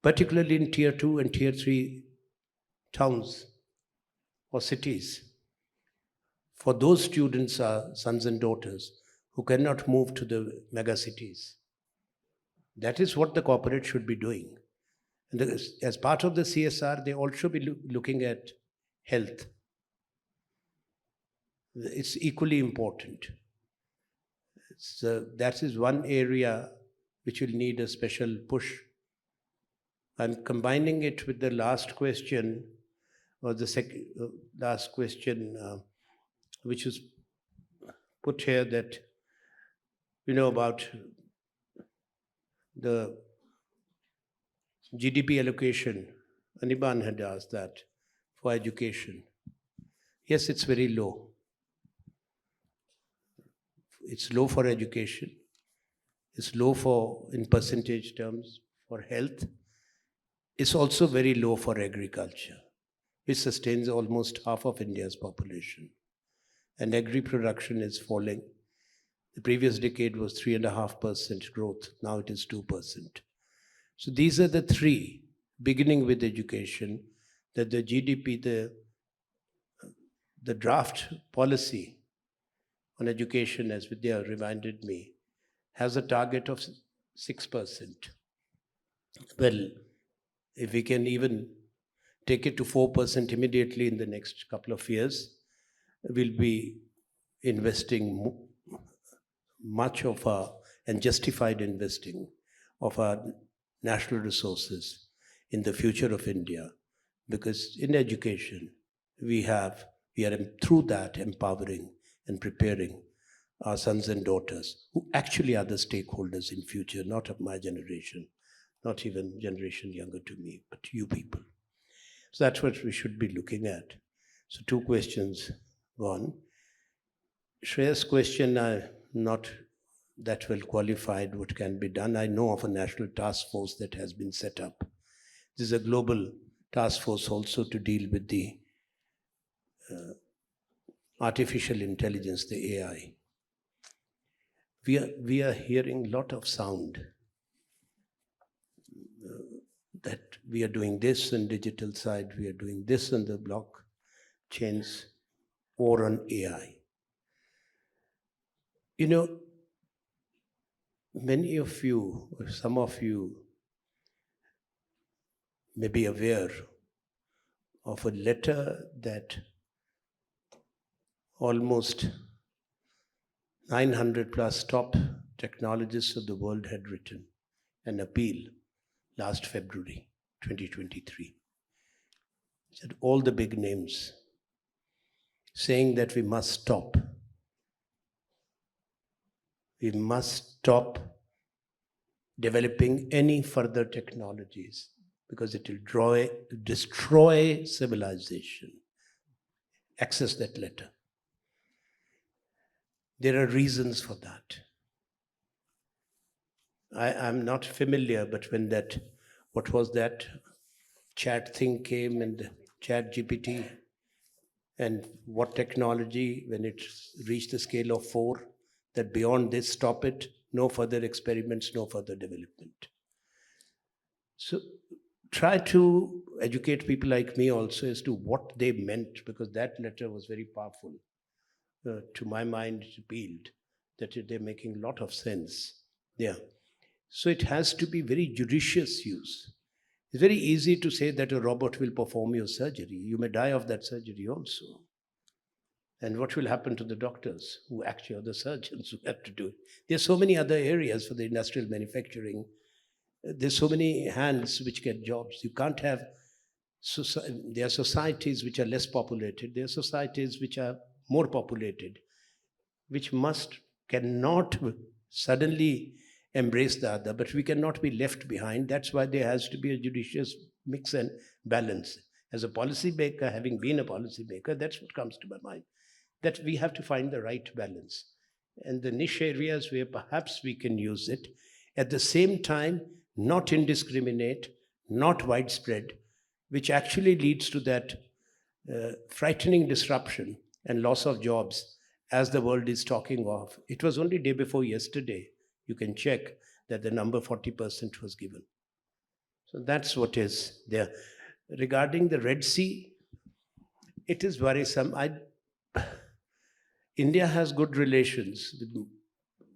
particularly in tier 2 and tier 3 towns or cities. For those students are sons and daughters who cannot move to the mega cities. That is what the corporate should be doing. And as part of the CSR, they also be looking at health. It's equally important. That is one area which will need a special push. I'm combining it with the last question, or the last question, which was put here, that about the GDP allocation. Aniban had asked that for education. Yes, it's very low. It's low for education. It's low for, in percentage terms, for health. It's also very low for agriculture. which sustains almost half of India's population. And agri production is falling. The previous decade was 3.5% growth, now it is 2%. So these are the three, beginning with education, that the GDP, the draft policy on education, as Vidya reminded me, has a target of 6%. Well, if we can even take it to 4% immediately in the next couple of years, we'll be investing much of our, and justified investing of our national resources in the future of India. Because in education, we are through that empowering and preparing our sons and daughters, who actually are the stakeholders in future, not of my generation, not even generation younger to me, but you people. So that's what we should be looking at. So 2 questions gone. Shreya's question, I'm not that well qualified what can be done. I know of a national task force that has been set up. This is a global task force also to deal with the artificial intelligence, the AI. We are hearing a lot of sound that we are doing this on digital side, we are doing this on the blockchains or on AI. You know, many of you, or some of you, may be aware of a letter that almost 900 plus top technologists of the world had written an appeal last February 2023. It said all the big names saying that we must stop. We must stop developing any further technologies because it will destroy civilization. Access that letter. There are reasons for that. I'm not familiar, but when what was that chat thing came and chat GPT, and what technology, when it reached the scale of 4, that beyond this, stop it, no further experiments, no further development. So try to educate people like me also as to what they meant, because that letter was very powerful. To my mind, it appealed that they're making a lot of sense there. So it has to be very judicious use. It's very easy to say that a robot will perform your surgery. You may die of that surgery also. And what will happen to the doctors who actually are the surgeons who have to do it? There are so many other areas for the industrial manufacturing. There's so many hands which get jobs. You can't have, there are societies which are less populated. There are societies which are more populated, which cannot suddenly embrace the other, but we cannot be left behind. That's why there has to be a judicious mix and balance. As a policymaker, having been a policymaker, that's what comes to my mind, that we have to find the right balance. And the niche areas where perhaps we can use it, at the same time, not indiscriminate, not widespread, which actually leads to that frightening disruption and loss of jobs as the world is talking of. It was only day before yesterday, you can check, that the number 40% was given. So that's what is there. Regarding the Red Sea, it is worrisome. India has good relations with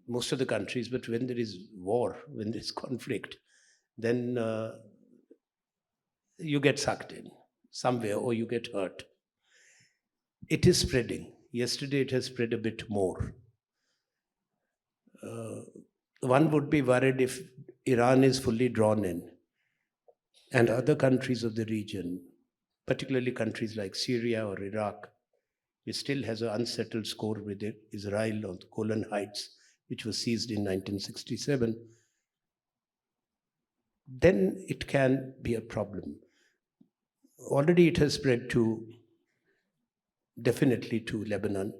most of the countries, but when there is war, when there is conflict, then you get sucked in somewhere or you get hurt. It is spreading. Yesterday it has spread a bit more. One would be worried if Iran is fully drawn in and other countries of the region, particularly countries like Syria or Iraq, which still has an unsettled score with Israel on the Golan Heights, which was seized in 1967, then it can be a problem. Already it has spread definitely to Lebanon.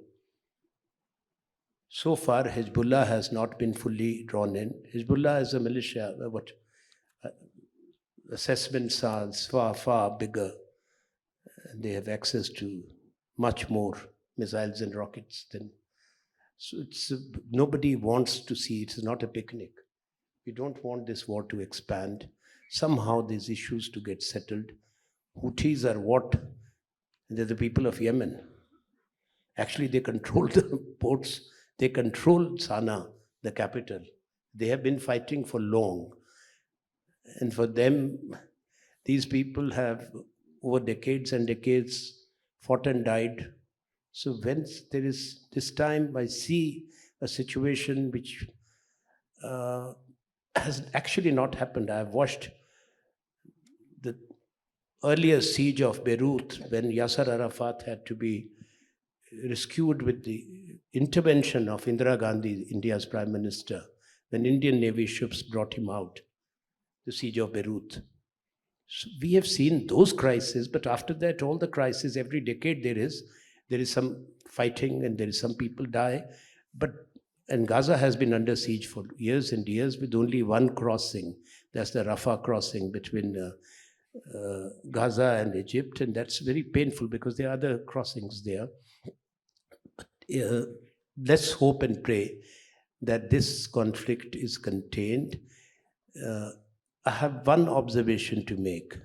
So far, Hezbollah has not been fully drawn in. Hezbollah is a militia, assessments are far, far bigger They have access to much more missiles and rockets than. So it's nobody wants to see it's not a picnic. We don't want this war to expand. Somehow these issues to get settled. Houthis are what? They're the people of Yemen. Actually, they control the ports. They control Sana'a, the capital. They have been fighting for long. And for them, these people have, over decades and decades, fought and died. So when there is this time, I see a situation which has actually not happened. I have watched the earlier siege of Beirut when Yasser Arafat had to be rescued with the intervention of Indira Gandhi, India's prime minister, when Indian Navy ships brought him out, the siege of Beirut. So we have seen those crises, but after that, all the crises, every decade there is some fighting and there is some people die. And Gaza has been under siege for years and years with only one crossing. That's the Rafah crossing between Gaza and Egypt, and that's very painful because there are other crossings there. Let's hope and pray that this conflict is contained. I have one observation to make.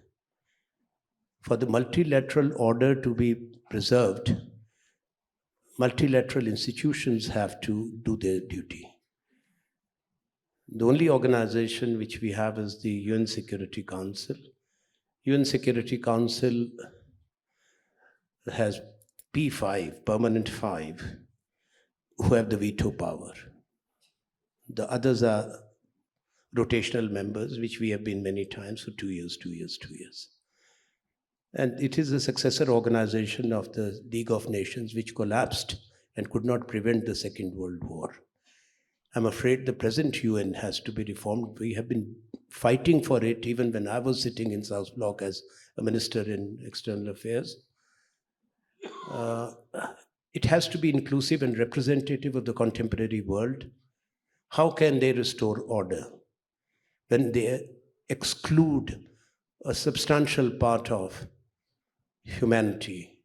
For the multilateral order to be preserved, multilateral institutions have to do their duty. The only organization which we have is the UN Security Council. UN Security Council has P5, permanent 5, who have the veto power. The others are rotational members, which we have been many times for 2 years, 2 years, 2 years. And it is the successor organization of the League of Nations, which collapsed and could not prevent the Second World War. I'm afraid the present UN has to be reformed. We have been fighting for it even when I was sitting in South Block as a minister in external affairs. It has to be inclusive and representative of the contemporary world. How can they restore order when they exclude a substantial part of humanity?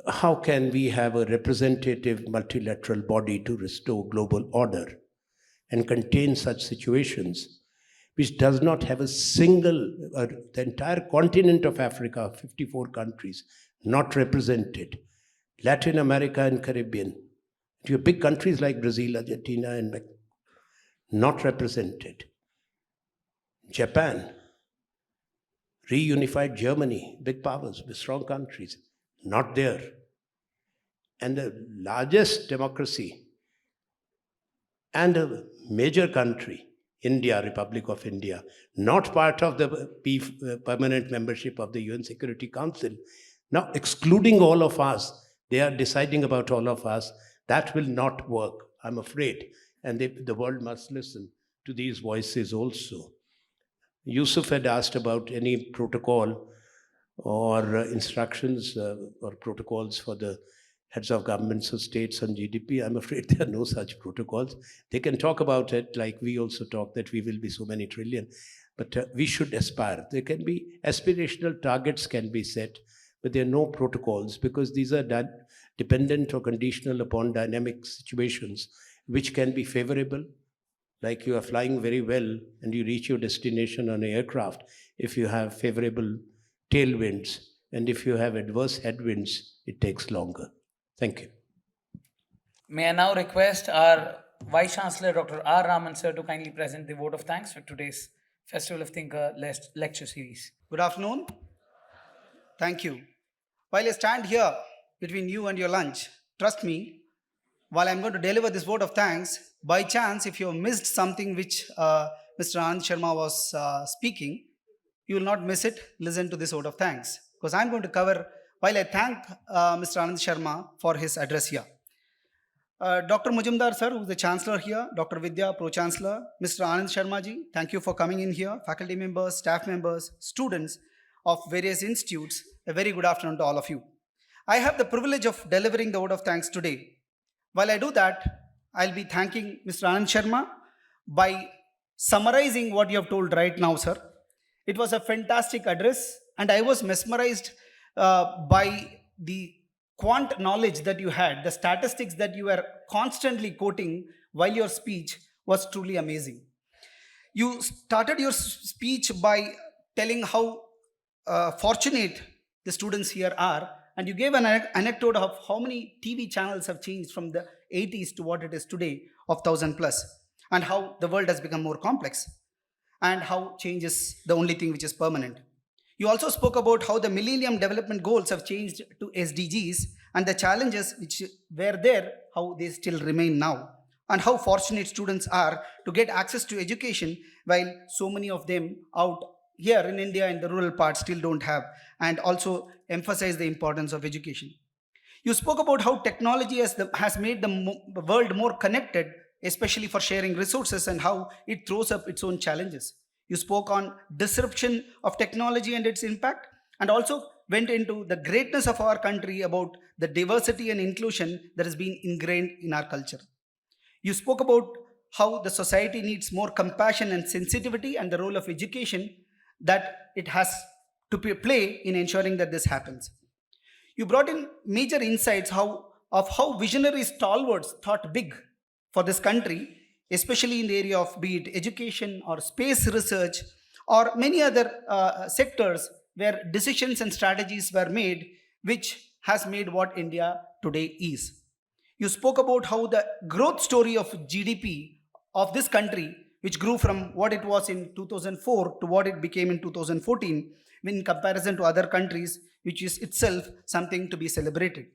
How can we have a representative multilateral body to restore global order and contain such situations, which does not have a single, the entire continent of Africa, 54 countries, not represented, Latin America and Caribbean, to big countries like Brazil, Argentina, and not represented. Japan, reunified Germany, big powers, strong countries, not there. And the largest democracy and a major country, India, Republic of India, not part of the permanent membership of the UN Security Council. Now, excluding all of us, they are deciding about all of us. That will not work, I'm afraid. And the world must listen to these voices also. Yusuf had asked about any protocol or instructions or protocols for the heads of governments or states on GDP. I'm afraid there are no such protocols. They can talk about it like we also talk that we will be so many trillion, but we should aspire. There can be aspirational targets can be set, but there are no protocols because these are dependent or conditional upon dynamic situations which can be favorable. Like you are flying very well and you reach your destination on an aircraft if you have favorable tailwinds, and if you have adverse headwinds, it takes longer. Thank you. May I now request our Vice Chancellor, Dr. R. Raman sir, to kindly present the vote of thanks for today's Festival of Thinker lecture series. Good afternoon. Thank you. While I stand here between you and your lunch, trust me, while I'm going to deliver this vote of thanks, by chance, if you have missed something which Mr. Anand Sharma was speaking, you will not miss it. Listen to this vote of thanks. Because I'm going to cover, while I thank Mr. Anand Sharma for his address here. Dr. Mujumdar sir, who is the Chancellor here, Dr. Vidya, Pro-Chancellor, Mr. Anand Sharma ji, thank you for coming in here, faculty members, staff members, students of various institutes, a very good afternoon to all of you. I have the privilege of delivering the vote of thanks today. While I do that, I'll be thanking Mr. Anand Sharma by summarizing what you have told right now, sir. It was a fantastic address, and I was mesmerized by the quant knowledge that you had, the statistics that you were constantly quoting while your speech was truly amazing. You started your speech by telling how fortunate the students here are, and you gave an anecdote of how many TV channels have changed from the 80s to what it is today of 1000 plus, and how the world has become more complex, and how change is the only thing which is permanent. You also spoke about how the Millennium Development Goals have changed to SDGs and the challenges which were there, how they still remain now, and how fortunate students are to get access to education while so many of them out here in India in the rural parts still don't have, and also emphasize the importance of education. You spoke about how technology has made the world more connected, especially for sharing resources, and how it throws up its own challenges. You spoke on disruption of technology and its impact, and also went into the greatness of our country about the diversity and inclusion that has been ingrained in our culture. You spoke about how the society needs more compassion and sensitivity, and the role of education that it has to play in ensuring that this happens. You brought in major insights of how visionary stalwarts thought big for this country, especially in the area of be it education or space research or many other sectors where decisions and strategies were made, which has made what India today is. You spoke about how the growth story of GDP of this country, which grew from what it was in 2004 to what it became in 2014, in comparison to other countries, which is itself something to be celebrated.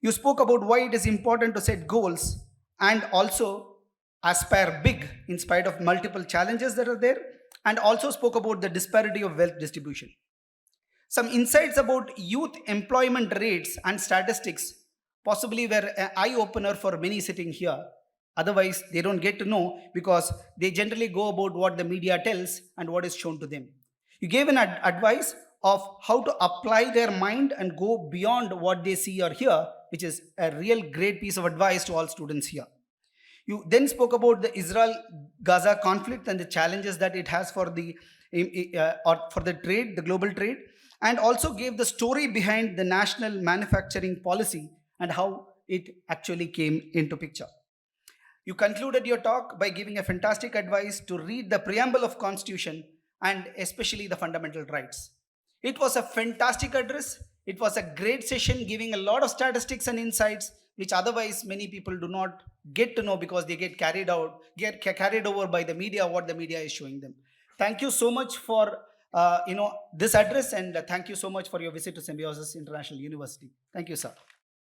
You spoke about why it is important to set goals and also aspire big in spite of multiple challenges that are there, and also spoke about the disparity of wealth distribution. Some insights about youth employment rates and statistics possibly were an eye opener for many sitting here. Otherwise, they don't get to know because they generally go about what the media tells and what is shown to them. You gave an advice of how to apply their mind and go beyond what they see or hear, which is a real great piece of advice to all students here. You then spoke about the Israel Gaza conflict and the challenges that it has for the or for the trade, the global trade, and also gave the story behind the national manufacturing policy and how it actually came into picture. You concluded your talk by giving a fantastic advice to read the preamble of Constitution and especially the fundamental rights. It was a fantastic address. It was a great session giving a lot of statistics and insights which otherwise many people do not get to know because they get carried over by the media, what the media is showing them. Thank you so much for this address, and thank you so much for your visit to Symbiosis International University. Thank you, sir.